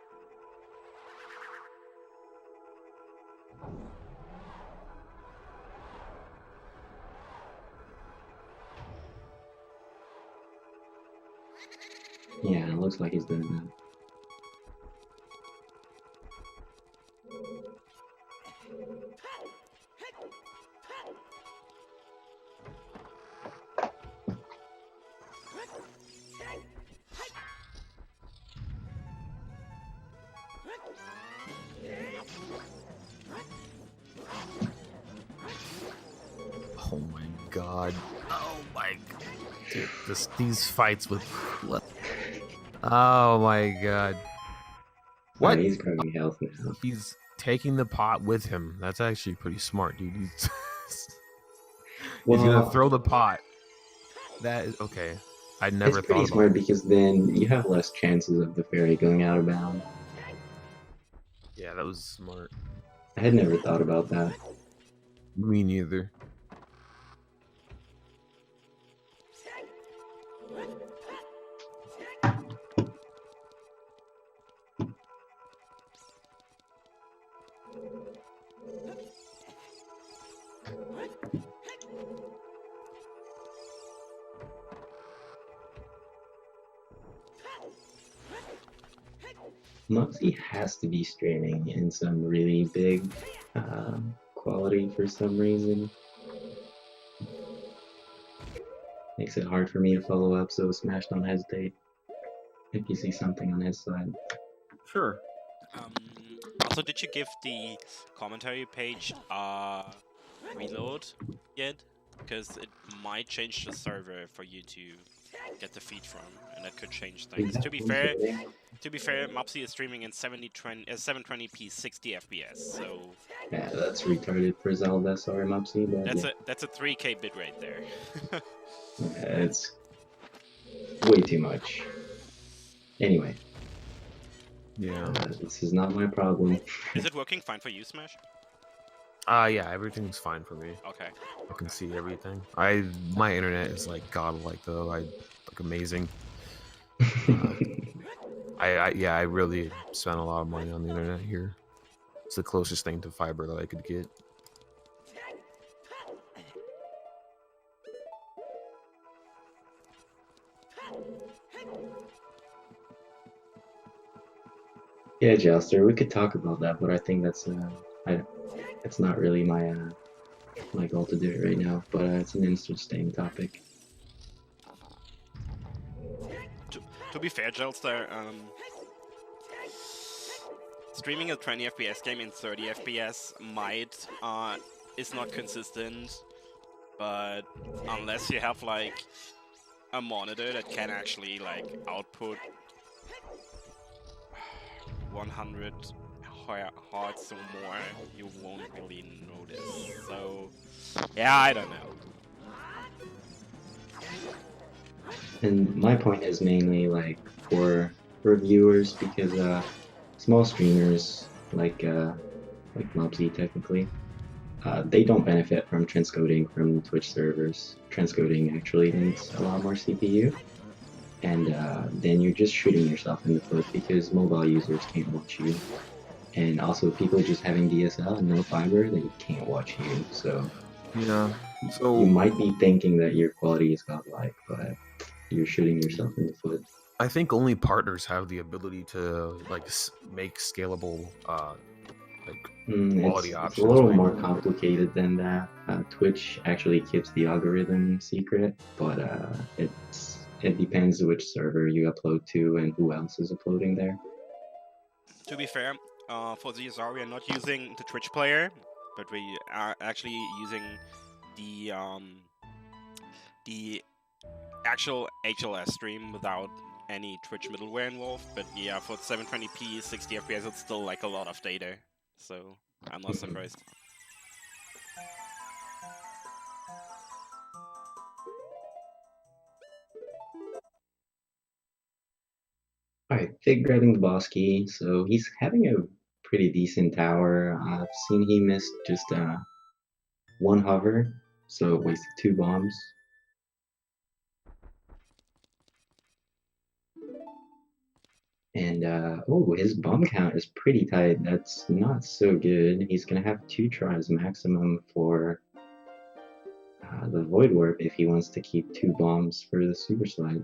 Yeah, it looks like he's doing that. Oh my god. Oh my god. Dude, these fights with... Oh my god. What? Oh, he's grabbing health now. He's taking the pot with him. That's actually pretty smart, dude. He's gonna throw the pot. That is... Okay. I never it's pretty thought smart about it. because then you have less chances of the fairy going out of bounds. Yeah, that was smart. I had never thought about that. Me neither. Mubbsy has to be streaming in some really big quality for some reason. Makes it hard for me to follow up, so Smash don't hesitate if you see something on his side. Sure. Also, did you give the commentary page reload yet? Because it might change the server for you to get the feed from, and that could change things. To be fair, Mubbsy is streaming in 720p 60 FPS, so yeah, that's retarded for Zelda. Sorry, Mubbsy, but that's a 3K bitrate there. yeah, it's way too much. Anyway. Yeah. This is not my problem. Is it working fine for you, Smash? Yeah, everything's fine for me. Okay. I can see everything. My internet is like godlike though. Like amazing. I really spent a lot of money on the internet here. It's the closest thing to fiber that I could get. Yeah, Jouster, we could talk about that, but I think that's it's not really my my goal to do it right now. But it's an interesting topic. To be fair, Jouster, streaming a 20 FPS game in 30 FPS is not consistent, but unless you have like a monitor that can actually like output 100 hertz or more, you won't really notice. So yeah, I don't know. And my point is mainly like for viewers, because small streamers like Mubbsy technically, they don't benefit from transcoding from Twitch servers. Transcoding actually needs a lot more CPU, and then you're just shooting yourself in the foot because mobile users can't watch you, and also people just having DSL and no fiber, they can't watch you. So yeah, so you might be thinking that your quality is godlike, but you're shooting yourself in the foot. I think only partners have the ability to like make scalable quality options. It's a little more complicated than that. Twitch actually keeps the algorithm secret, but it depends which server you upload to and who else is uploading there. To be fair, for ZSR we are not using the Twitch player, but we are actually using the actual HLS stream without any Twitch middleware involved. But yeah, for 720p 60 FPS, it's still like a lot of data, so I'm not surprised. Alright, Fig grabbing the boss key, so he's having a pretty decent tower. I've seen he missed just one hover, so wasted 2 bombs. And oh, his bomb count is pretty tight. That's not so good. He's gonna have 2 tries maximum for the Void Warp if he wants to keep 2 bombs for the Super Slide.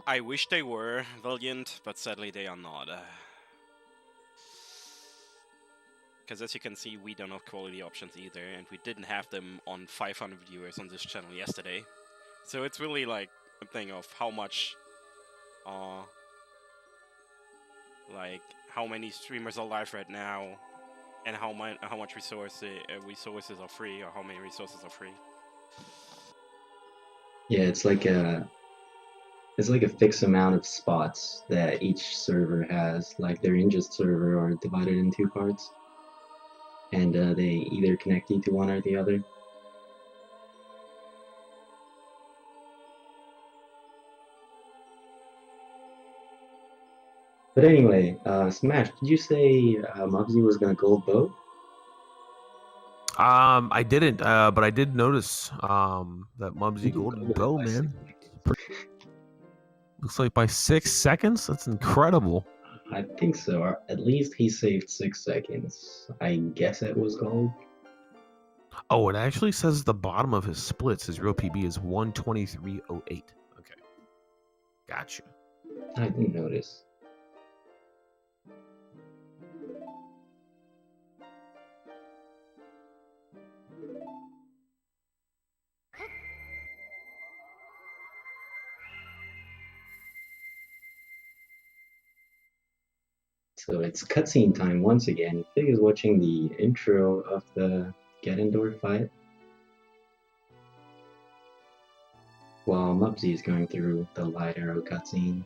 I wish they were Valiant, but sadly they are not. Because as you can see, we don't have quality options either, and we didn't have them on 500 viewers on this channel yesterday. So it's really like a thing of how much, like how many streamers are live right now, and how much resources are free, or how many resources are free. Yeah, it's like a fixed amount of spots that each server has, like their ingest server are divided in 2 parts, and they either connect you to one or the other. But anyway, Smash, did you say Mubbsy was gonna gold boat? I didn't, but I did notice that Mubbsy golden bow, man. Looks like by 6 seconds. That's incredible. I think so. Or at least he saved 6 seconds. I guess it was gold. Oh, it actually says the bottom of his splits, his real PB is 123.08. Okay. Gotcha. I didn't notice. So it's cutscene time once again. Fig is watching the intro of the Ganondorf fight, while Mubbsy is going through the light arrow cutscene.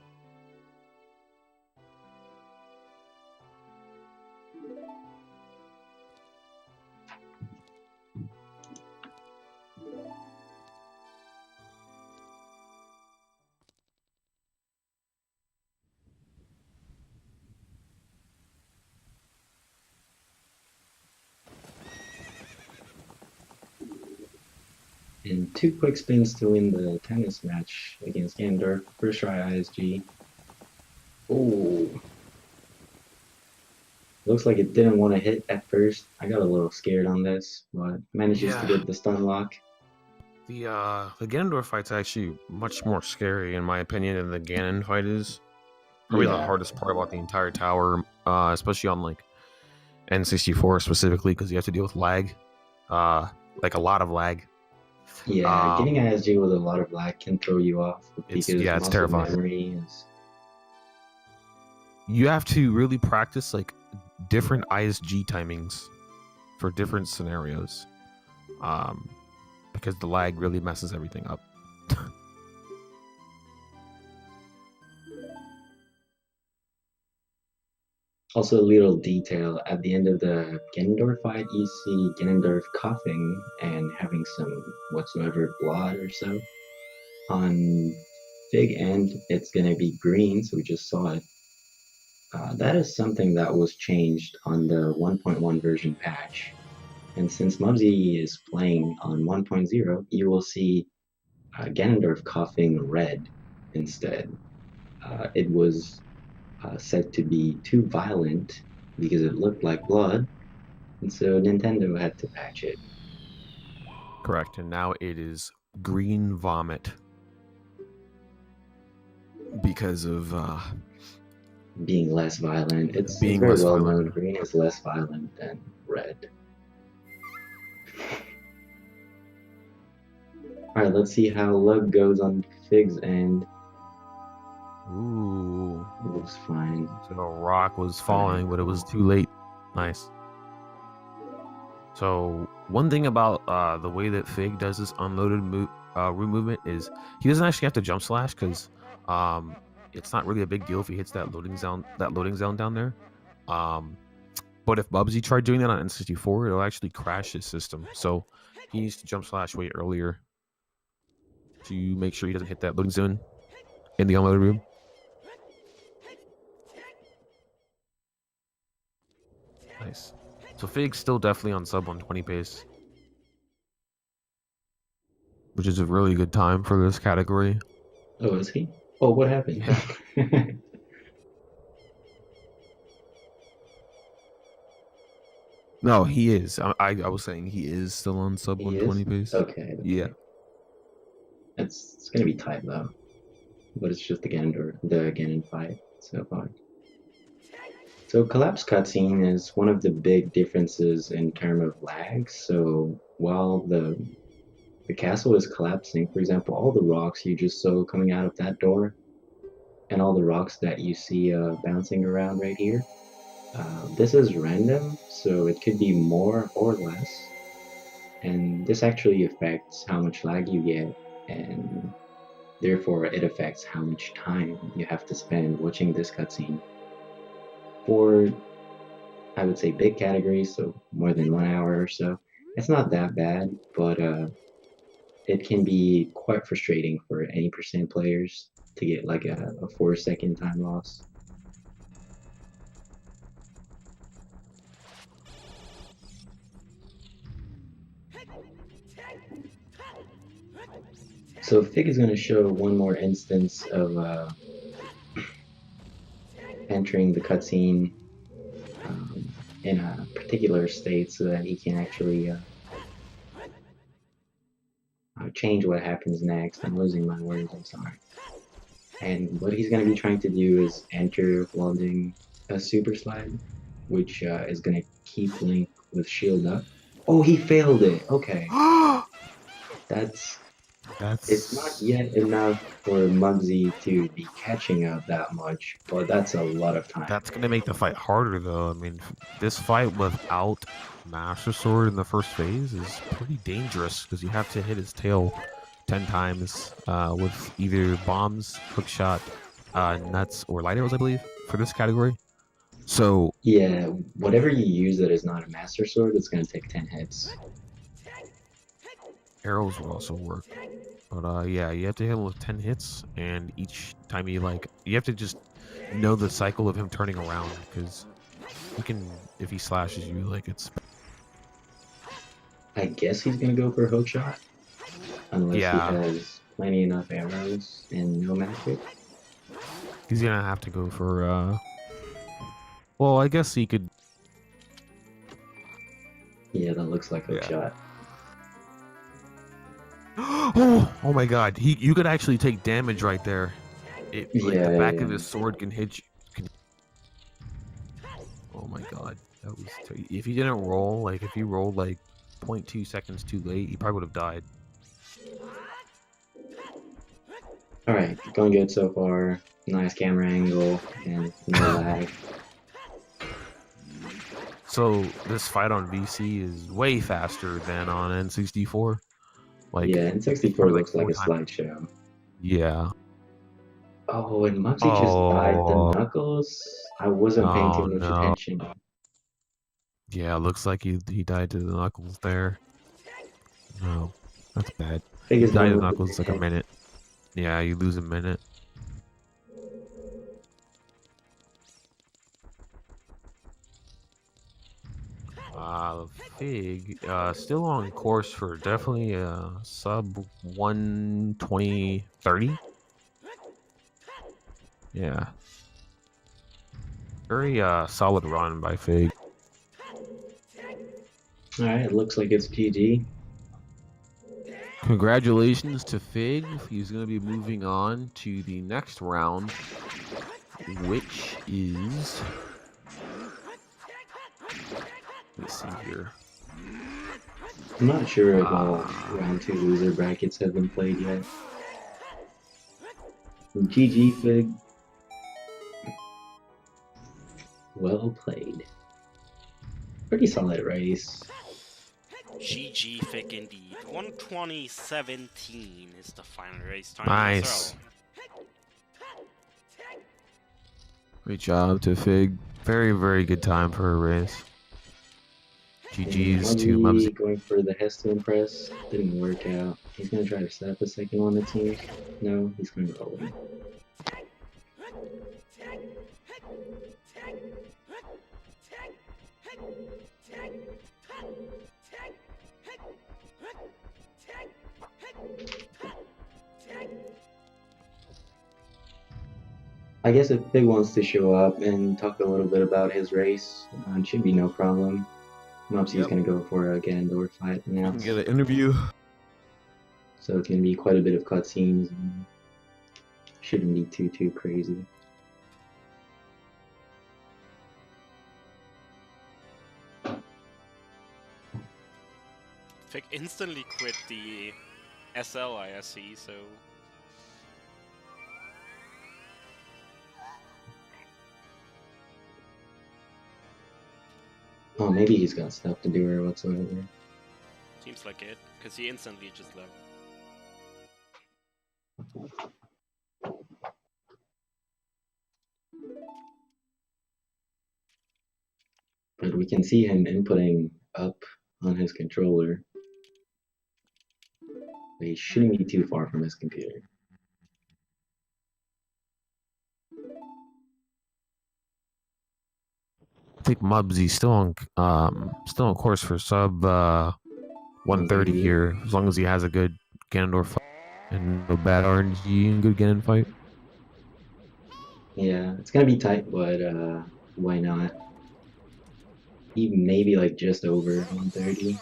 And 2 quick spins to win the tennis match against Ganondorf. First try ISG. Oh. Looks like it didn't want to hit at first. I got a little scared on this, but manages to get the stun lock. The Ganondorf fight's actually much more scary in my opinion than the Ganon fight is. Probably the hardest part about the entire tower, especially on like N64 specifically, because you have to deal with lag, like a lot of lag. Yeah, getting ISG with a lot of lag can throw you off because it's terrifying. Memory is... You have to really practice like different ISG timings for different scenarios, because the lag really messes everything up. Also, a little detail, at the end of the Ganondorf fight, you see Ganondorf coughing and having some whatsoever blood or so. On Fig End, it's going to be green, so we just saw it. That is something that was changed on the 1.1 version patch. And since Mubbsy is playing on 1.0, you will see Ganondorf coughing red instead. It was said to be too violent because it looked like blood, and so Nintendo had to patch it. Correct, and now it is green vomit because of being less violent. It's being very less well violent. known. Green is less violent than red. Alright, let's see how luck goes on Fig's end. Ooh. It looks fine. So the rock was falling, but it was too late. Nice. So one thing about the way that Fig does this unloaded room movement is he doesn't actually have to jump slash because it's not really a big deal if he hits that loading zone down there. But if Mubbsy tried doing that on N64, it'll actually crash his system. So he needs to jump slash way earlier to make sure he doesn't hit that loading zone in the unloaded room. Nice. So Fig's still definitely on sub 120 pace, which is a really good time for this category. Oh, is he? Oh, what happened? Yeah. No, he is. I was saying he is still on sub 120 pace. Okay. Yeah. It's gonna be tight though, but it's just the Ganon fight so far. So collapse cutscene is one of the big differences in terms of lag. So while the castle is collapsing, for example, all the rocks you just saw coming out of that door, and all the rocks that you see bouncing around right here, this is random, so it could be more or less. And this actually affects how much lag you get, and therefore it affects how much time you have to spend watching this cutscene. For, I would say, big categories, so more than 1 hour or so, it's not that bad, but it can be quite frustrating for any percent players to get like a 4-second time loss. So Fig is going to show one more instance of entering the cutscene in a particular state so that he can actually change what happens next. I'm losing my words, I'm sorry. And what he's going to be trying to do is enter while doing a super slide, which is going to keep Link with shield up. Oh, he failed it. Okay. It's not yet enough for Mubbsy to be catching up that much, but that's a lot of time. That's gonna make the fight harder, though. I mean, this fight without Master Sword in the first phase is pretty dangerous because you have to hit his tail 10 times with either bombs, hook shot, nuts, or light arrows, I believe, for this category. So yeah, whatever you use that is not a Master Sword, it's gonna take 10 hits. Arrows will also work. But yeah, you have to hit him with 10 hits, and each time you have to just know the cycle of him turning around, because he can, if he slashes you, it's... I guess he's gonna go for hook shot, unless he has plenty enough arrows and no magic. He's gonna have to go for, well, I guess he could... Yeah, that looks like hook shot. Oh my god, you could actually take damage right there. The back of his sword can hit you. Oh my god, that was... If he didn't roll, if he rolled 0.2 seconds too late, he probably would have died. Alright, going good so far. Nice camera angle and no lag. So this fight on VC is way faster than on N64. Yeah, N64 looks like a slideshow. Yeah. Oh, and Mubbsy just died to Knuckles? I wasn't paying too much attention. Yeah, looks like he died to the Knuckles there. No, that's bad. He died to the Knuckles a minute. Yeah, you lose a minute. Fig, still on course for definitely sub 120-30. Yeah. Very solid run by Fig. Alright, it looks like it's GG. Congratulations to Fig. He's going to be moving on to the next round, which is... Let's see here. I'm not sure if all round 2 loser brackets have been played yet. GG Fig. Well played. Pretty solid race. GG Fig indeed. 120.17 is the final race time. Nice. Great job to Fig. Very, very good time for a race. GG's to Mubbsy. Going for the Hess to impress. Didn't work out. He's going to try to set up a second one, it seems. No, he's going to roll in. I guess if Fig wants to show up and talk a little bit about his race, it should be no problem. Mubbsy's going to go for a Ganondorf fight now. Get an interview. So it can be quite a bit of cutscenes. Shouldn't be too crazy. Fig instantly quit the SL ISC, so... Oh, maybe he's got stuff to do or whatsoever. Seems like it, because he instantly just left. But we can see him inputting up on his controller. But he shouldn't be too far from his computer. I think Mubbsy's still on course for sub 130 here, as long as he has a good Ganondorf fight. and no bad RNG and good Ganon fight. Yeah, it's gonna be tight, but why not? Even maybe like just over 130.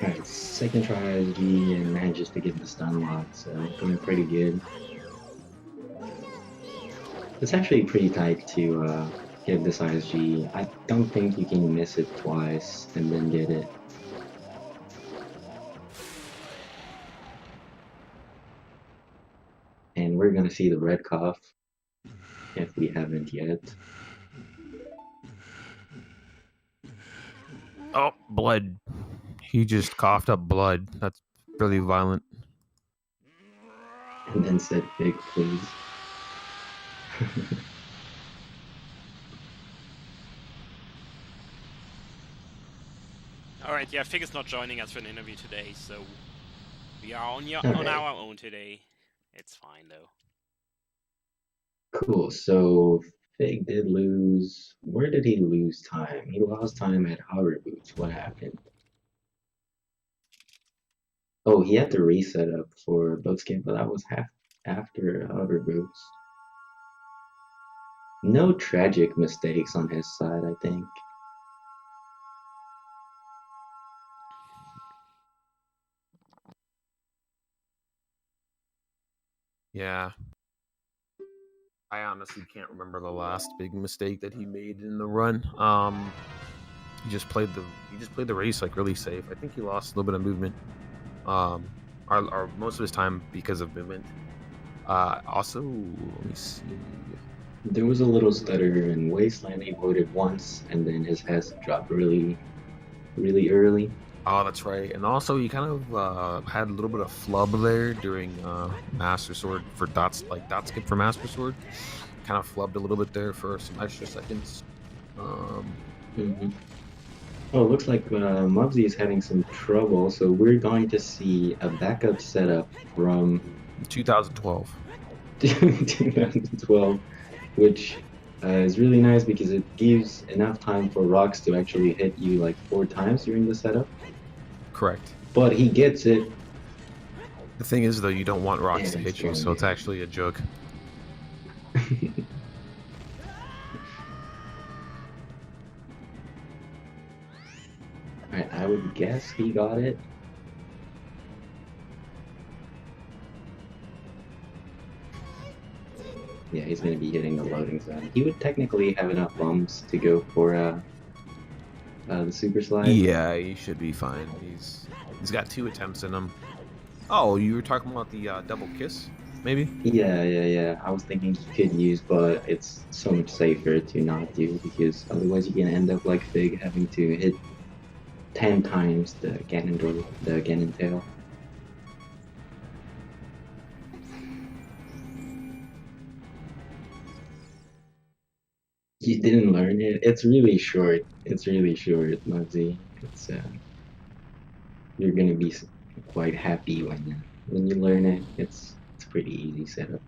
Alright, second try SG and manages to get the stun lock, so doing pretty good. It's actually pretty tight to get this ISG. I don't think you can miss it twice and then get it. And we're gonna see the red cough if we haven't yet. Oh, blood. He just coughed up blood. That's really violent. And then said, Fig, please. Alright, yeah, Fig is not joining us for an interview today, so we are on Alright. our own today. It's fine though. Cool, so Fig did lose. Where did he lose time? He lost time at Hover Boots. What happened? Oh, he had to reset up for Boatscape, but that was half after Hover Boots. No tragic mistakes on his side, I think. Yeah. I honestly can't remember the last big mistake that he made in the run. He just played the race like really safe. I think he lost a little bit of movement. Or most of his time because of movement. Also, let me see. There was a little stutter in Wasteland. He voted once, and then his head dropped really early. Oh, that's right. And also, he kind of had a little bit of flub there during Master Sword for dot skip for Master Sword. Kind of flubbed a little bit there for some extra seconds. Mm-hmm. Oh, it looks like Mubbsy is having some trouble, so we're going to see a backup setup from 2012. 2012, which is really nice because it gives enough time for rocks to actually hit you like 4 times during the setup. Correct. But he gets it. The thing is, though, you don't want rocks to And hit you, so it's actually a joke. Alright, I would guess he got it. Yeah, he's going to be hitting the loading zone. He would technically have enough bumps to go for the super slide. Yeah, he should be fine. He's got 2 attempts in him. Oh, you were talking about the double kiss, maybe? Yeah. I was thinking he could use, but it's so much safer to not do because otherwise you can end up like Fig having to hit 10 times the Ganon tail. You didn't learn it? It's really short. Mugsy. It's you're gonna be quite happy when you learn it. It's pretty easy setup.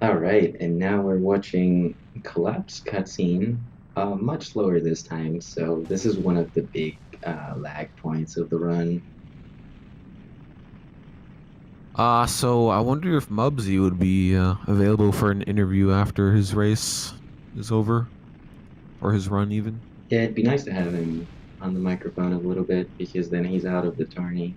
Alright, and now we're watching Collapse cutscene, much slower this time, so this is one of the big lag points of the run. So I wonder if Mubbsy would be available for an interview after his race is over, or his run even. Yeah, it'd be nice to have him on the microphone a little bit, because then he's out of the tourney.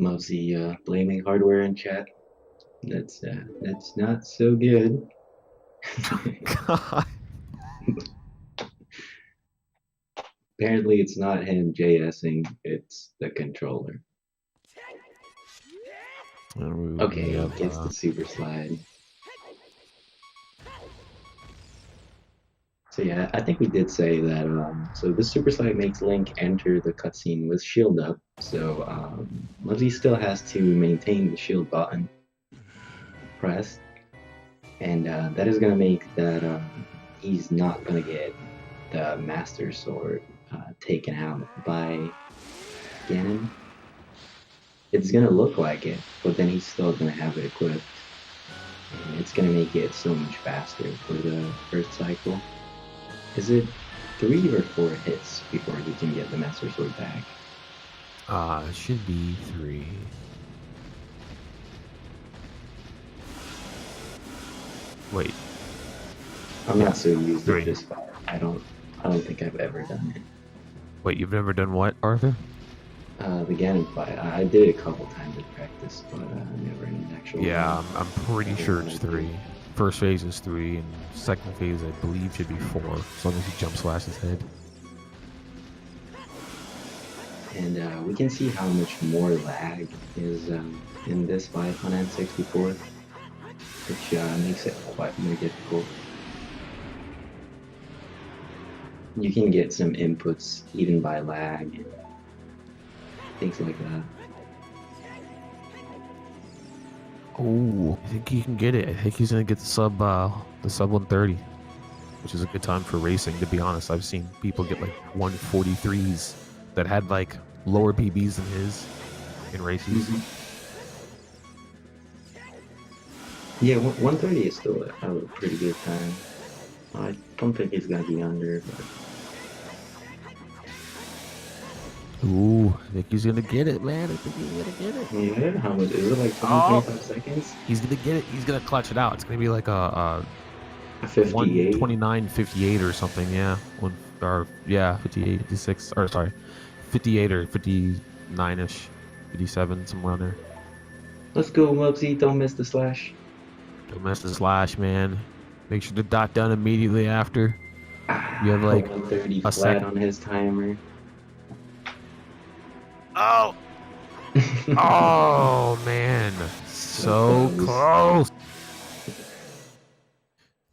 Mubbsy blaming hardware in chat. That's not so good. God. Apparently, it's not him JSing, it's the controller. Okay, Yep, gets the super slide. So yeah, I think we did say that. So this super slide makes Link enter the cutscene with shield up. So Mubbsy still has to maintain the shield button pressed, and that is gonna make that he's not gonna get the Master Sword taken out by Ganon. It's gonna look like it, but then he's still gonna have it equipped, and it's gonna make it so much faster for the first cycle. Is it 3 or 4 hits before he can get the Master Sword back? It should be 3. Wait. I'm not so used to 3. this fight. I don't think I've ever done it. Wait, you've never done what, Arthur? The Ganon fight. I did it a couple times in practice, but never in an actual. Yeah, I'm pretty sure it's 3. First phase is 3, and second phase, I believe, should be 4, as long as he jump slash his head. And we can see how much more lag is in this fight on N64, which makes it quite more difficult. You can get some inputs even by lag, things like that. Oh, I think he can get it. I think he's gonna get the sub 130, which is a good time for racing. To be honest, I've seen people get like 143s that had like lower PBs than his in races. Yeah, 130 is still a pretty good time. I don't think he's gonna be under, but. Ooh, I think he's gonna get it, man. I think he's gonna get it. Yeah, how much is it? Like 25 seconds? He's gonna get it. He's gonna clutch it out. It's gonna be like a 58? 129, 58 or something. Yeah, 58, 56. Or sorry, 58 or 59ish, 57, somewhere around there. Let's go, Mubbsy. Don't miss the slash. Don't mess the slash, man. Make sure the dot done immediately after. You have like 130 a flat second. on his timer. Oh! Oh, man. So close.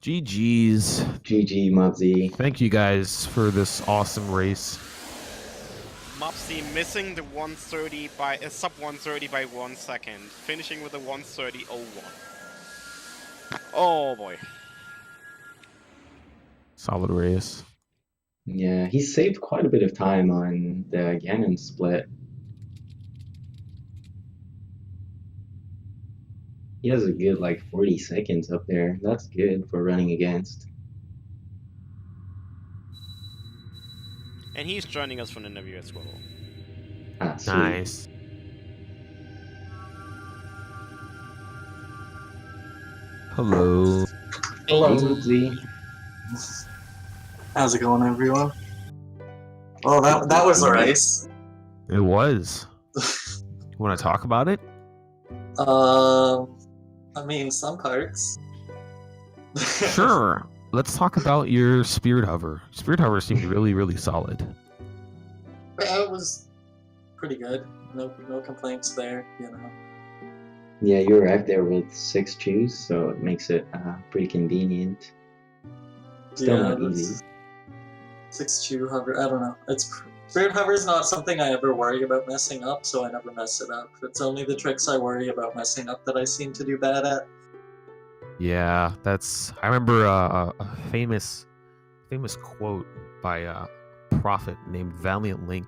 GG's. GG, Mubbsy. Thank you guys for this awesome race. Mubbsy missing the 130 by sub 130 by 1 second, finishing with a 130.01. Oh boy. Solid race. Yeah, he saved quite a bit of time on the Ganon split. He has a good like 40 seconds up there. That's good for running against. And he's joining us for an interview as well. Ah, sweet. Nice. Hello. Hey, Mubbsy. How's it going, everyone? Well, that was a race. It was. You want to talk about it? I mean, some parts. Sure. Let's talk about your Spirit Hover. Spirit Hover seemed really, really solid. It was pretty good. No complaints there, you know. Yeah, you arrived there with 6 chews, so it makes it pretty convenient. Still not easy. 6-2 hover. I don't know. Spirit hover is not something I ever worry about messing up, so I never mess it up. It's only the tricks I worry about messing up that I seem to do bad at. Yeah, I remember a famous quote by a prophet named Valiant Link.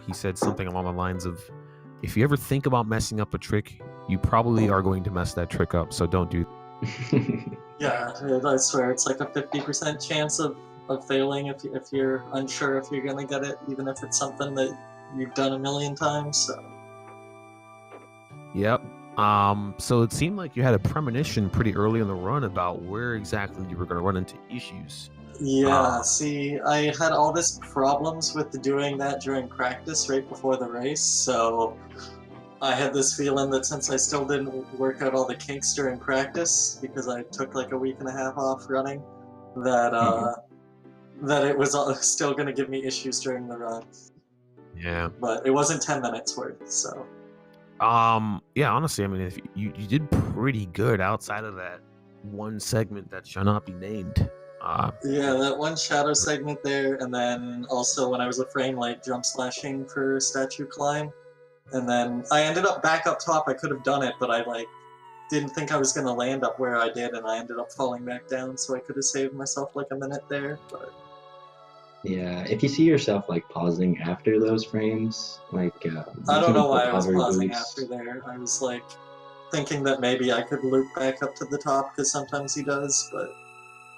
He said something along the lines of, if you ever think about messing up a trick, you probably are going to mess that trick up, so don't do Yeah, I swear, it's like a 50% chance of failing if you're unsure if you're gonna get it, even if it's something that you've done a million times, so. Yep. So it seemed like you had a premonition pretty early in the run about where exactly you were going to run into issues. Yeah, see, I had all this problems with doing that during practice right before the race, so I had this feeling that since I still didn't work out all the kinks during practice, because I took like a week and a half off running, that that it was still going to give me issues during the run. Yeah. But it wasn't 10 minutes worth, so. Yeah, honestly, I mean, if you did pretty good outside of that one segment that shall not be named. Yeah, that one shadow segment there, and then also when I was afraid, like jump slashing for statue climb, and then I ended up back up top. I could have done it, but I like didn't think I was gonna land up where I did, and I ended up falling back down. So I could have saved myself like a minute there, but. Yeah, if you see yourself like pausing after those frames, like I don't know why I was hover pausing boost. after there. I was like thinking that maybe I could loop back up to the top because sometimes he does, but.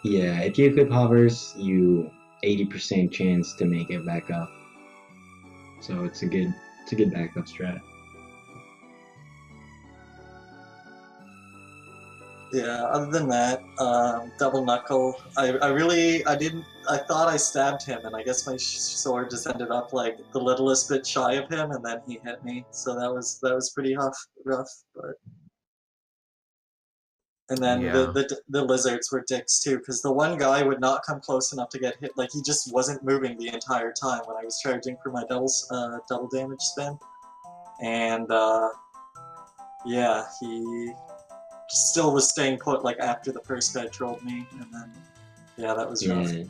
Yeah, if you equip hovers, you 80% chance to make it back up. So it's a good backup strat. Yeah, other than that, double knuckle. I thought I stabbed him, and I guess my sword just ended up like the littlest bit shy of him, and then he hit me. So that was pretty rough. But and then Yeah. the lizards were dicks too, because the one guy would not come close enough to get hit. Like he just wasn't moving the entire time when I was charging for my double damage spin, and yeah, he still was staying put like after the first guy trolled me, and then yeah, that was rough. Yeah.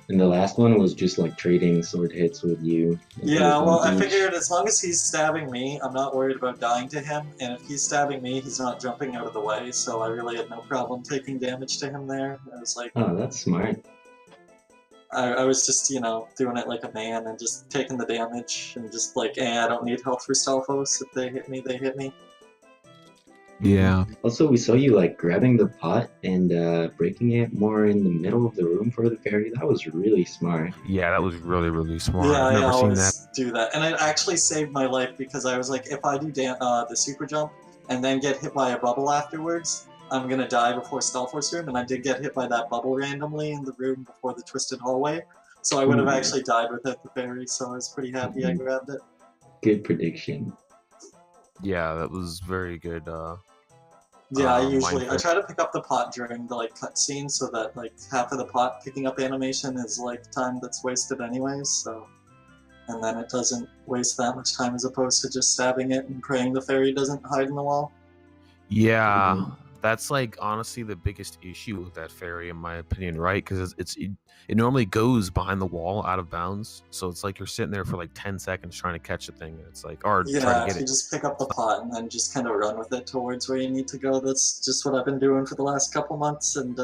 And the last one was just like trading sword hits with you. Yeah, well, I figured as long as he's stabbing me, I'm not worried about dying to him, and if he's stabbing me, he's not jumping out of the way, so I really had no problem taking damage to him there. I was like, oh, that's smart. I was just, doing it like a man and just taking the damage and just like, I don't need health for Stalfos. If they hit me, they hit me. Yeah. Also, we saw you like grabbing the pot and breaking it more in the middle of the room for the fairy. That was really smart. Yeah, that was really, really smart. Yeah, I've I never seen always that. do that. And it actually saved my life because I was like, if I do the super jump and then get hit by a bubble afterwards, I'm going to die before Stalforce room. And I did get hit by that bubble randomly in the room before the twisted hallway. So I would have actually died without the fairy, so I was pretty happy I grabbed it. Good prediction. Yeah, that was very good. Yeah, I try to pick up the pot during the like cutscene so that like half of the pot picking up animation is like time that's wasted anyways, so and then it doesn't waste that much time as opposed to just stabbing it and praying the fairy doesn't hide in the wall. Yeah, that's like honestly the biggest issue with that fairy in my opinion, right? Because it normally goes behind the wall out of bounds, so it's like you're sitting there for like 10 seconds trying to catch the thing, and it's like, or try to Yeah, get if you it. just pick up the pot and then just kind of run with it towards where you need to go. That's just what I've been doing for the last couple months, and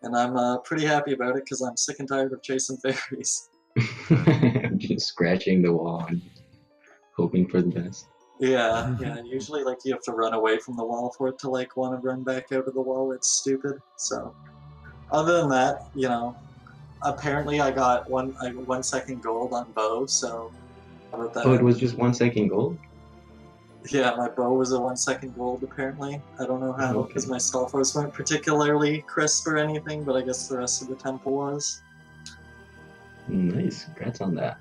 I'm pretty happy about it because I'm sick and tired of chasing fairies. Just scratching the wall and hoping for the best. Yeah. Usually, like you have to run away from the wall for it to like want to run back out of the wall. It's stupid. So, other than that, apparently I got 1 second gold on bow. So, how about that? Oh, it was just 1 second gold? Yeah, my bow was a 1 second gold apparently. I don't know how because my Stalfos weren't particularly crisp or anything, but I guess the rest of the temple was. Nice, congrats on that.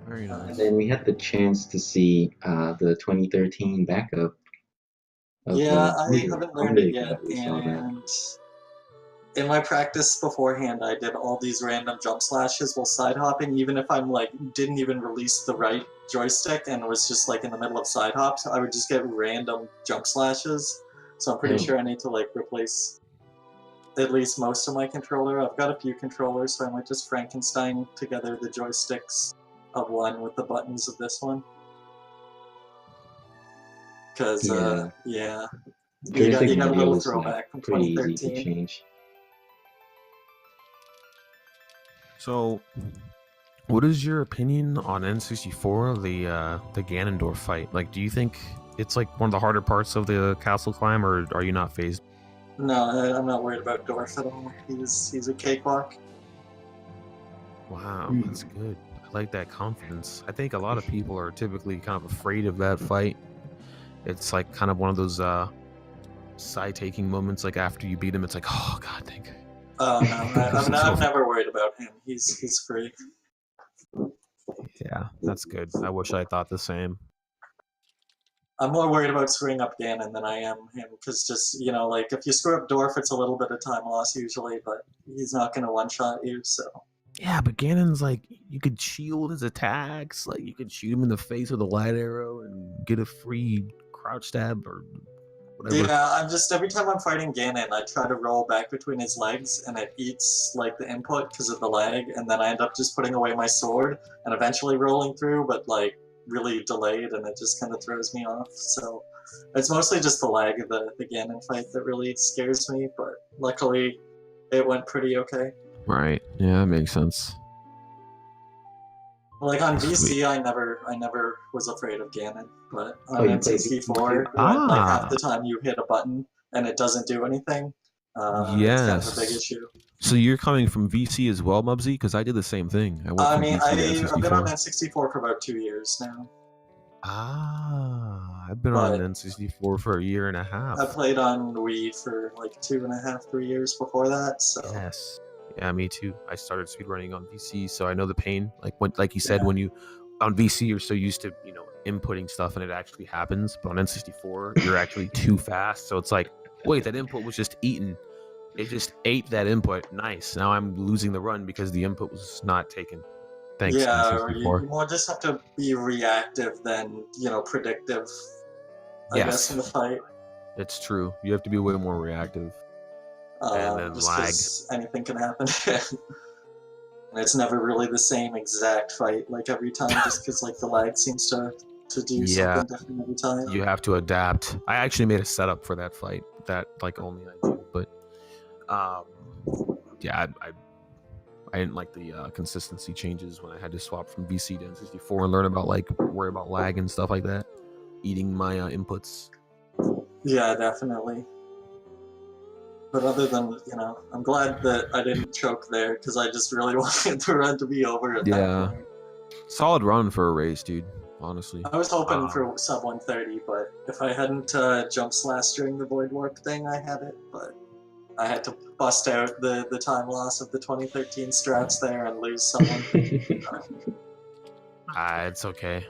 Very nice. And then we had the chance to see the 2013 backup. Yeah, I haven't learned it yet, and in my practice beforehand, I did all these random jump slashes while side hopping, even if I'm like didn't even release the right joystick and was just like in the middle of side hops, I would just get random jump slashes. So I'm pretty sure I need to like replace at least most of my controller. I've got a few controllers, so I might just Frankenstein together the joysticks of one with the buttons of this one. Because, you got a little throwback from 2013. Easy to change. So, what is your opinion on N64, the Ganondorf fight? Like, do you think it's like one of the harder parts of the castle climb, or are you not phased? No, I'm not worried about Dorf at all. He's a cakewalk. Wow, that's good. I like that confidence. I think a lot of people are typically kind of afraid of that fight. It's like kind of one of those side-taking moments. Like after you beat him, it's like, oh god, thank you. Oh no, I'm never worried about him. He's free. Yeah, that's good. I wish I thought the same. I'm more worried about screwing up Ganon than I am him, because just, you know, like, if you screw up Dwarf, it's a little bit of time loss usually, but he's not going to one-shot you, so... Yeah, but Ganon's like, you could shield his attacks, like, you could shoot him in the face with a light arrow and get a free crouch stab or whatever. Yeah, I'm just, every time I'm fighting Ganon, I try to roll back between his legs, and it eats, like, the input because of the lag, and then I end up just putting away my sword, and eventually rolling through, but, like, really delayed, and it just kind of throws me off, so... It's mostly just the lag of the Ganon fight that really scares me, but luckily it went pretty okay. Right, yeah, that makes sense. Like on VC, I never was afraid of Ganon, but on N64, like half the time you hit a button and it doesn't do anything. It's kind of a big issue. So you're coming from VC as well, Mubbsy? Because I did the same thing. I've been on N64 for about 2 years now. I've been on N64 for a year and a half. I played on Wii for like 2.5, 3 years before that. So yes, yeah, me too. I started speedrunning on VC, so I know the pain. Like you said, when you on VC, you're so used to inputting stuff and it actually happens, but on N64, you're actually too fast. So it's like, wait, that input was just eaten. It just ate that input. Nice. Now I'm losing the run because the input was not taken. Thanks, yeah, you more just have to be reactive than, predictive, I guess, in the fight. It's true. You have to be way more reactive. And then just lag. Anything can happen. And it's never really the same exact fight, like, every time, just because, like, the lag seems to do something different every time. You have to adapt. I actually made a setup for that fight that, like, only I do, but, yeah, I didn't like the consistency changes when I had to swap from VC to N64 and learn about, worry about lag and stuff like that, eating my inputs. Yeah, definitely. But other than, I'm glad that I didn't choke there, because I just really wanted the run to be over at that point. Solid run for a race, dude, honestly. I was hoping for sub 130, but if I hadn't jump slash during the Void Warp thing, I had it, but I had to bust out the time loss of the 2013 strats there and lose someone. It's okay.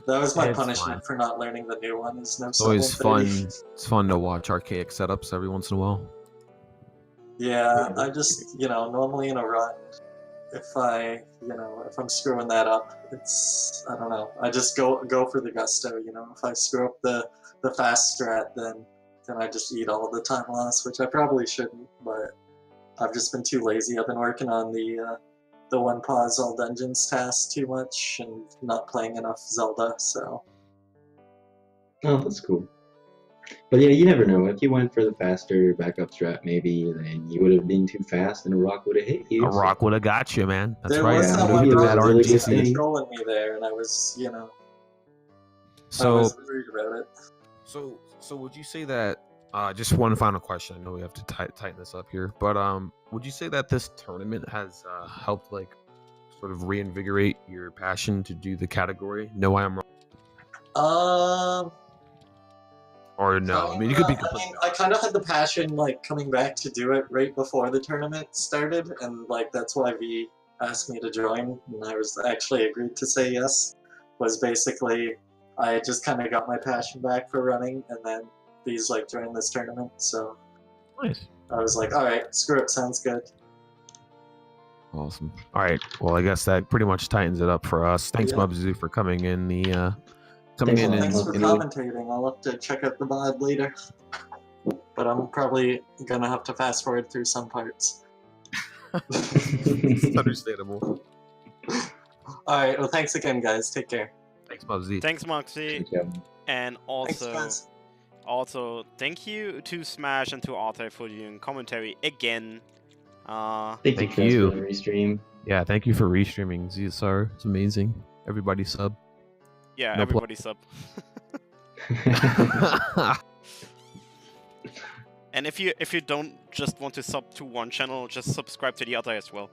That was my punishment for not learning the new one. Is no it's always fun. It's fun to watch archaic setups every once in a while. Yeah, I just, normally in a run, if I'm screwing that up, it's, I don't know, I just go for the gusto, if I screw up the fast strat, then I just eat all of the time loss, which I probably shouldn't, but I've just been too lazy. I've been working on the one pause all dungeons task too much and not playing enough Zelda, so. Oh, that's cool. But yeah, you never know. If you went for the faster backup strat, maybe, then you would have been too fast and a rock would have hit you. A rock would have got you, man. That's there right. Was someone really controlling me there, and I was, So, I was worried about it. So would you say that, just one final question, I know we have to tighten this up here, but would you say that this tournament has helped, sort of reinvigorate your passion to do the category? No, I am wrong. Or no? I mean, you could be completely I kind of had the passion, coming back to do it right before the tournament started, and, that's why V asked me to join, and I was actually agreed to say yes, was basically, I just kind of got my passion back for running, and then V's, joined this tournament, so... Nice. I was like, alright, screw it, sounds good. Awesome. Alright, well, I guess that pretty much tightens it up for us. Thanks, Mubbsy, for coming in Thanks for commentating. I'll have to check out the mod later. But I'm probably gonna have to fast forward through some parts. It's understandable. Alright, well, thanks again, guys. Take care. Thanks, Mubbsy. Thanks, Moxie. And also, thank you to Smash and to Arthur for doing commentary again. Thank you for the restream. Yeah, thank you for restreaming ZSR. It's amazing. Everybody sub. Yeah, everybody sub. And if you don't just want to sub to one channel, just subscribe to the other as well.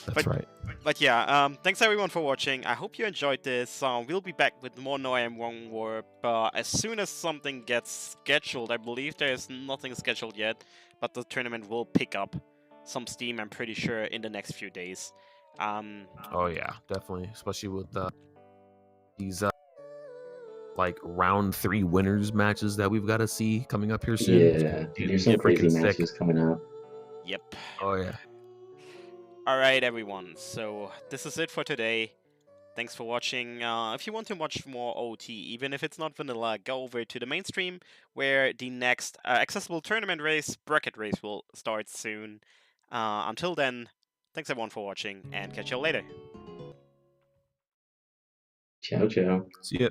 That's right. But yeah, thanks everyone for watching. I hope you enjoyed this. We'll be back with more No IM Wrong Warp as soon as something gets scheduled. I believe there is nothing scheduled yet, but the tournament will pick up some steam, I'm pretty sure, in the next few days. Oh yeah, definitely, especially with these like round 3 winners matches that we've got to see coming up here soon. Yeah, there's some crazy matches coming up. Yep. Oh yeah. All right, everyone. So this is it for today. Thanks for watching. If you want to watch more OT, even if it's not vanilla, go over to the mainstream where the next accessible tournament race, bracket race, will start soon. Until then, thanks everyone for watching, and catch you all later. Ciao, ciao. See ya.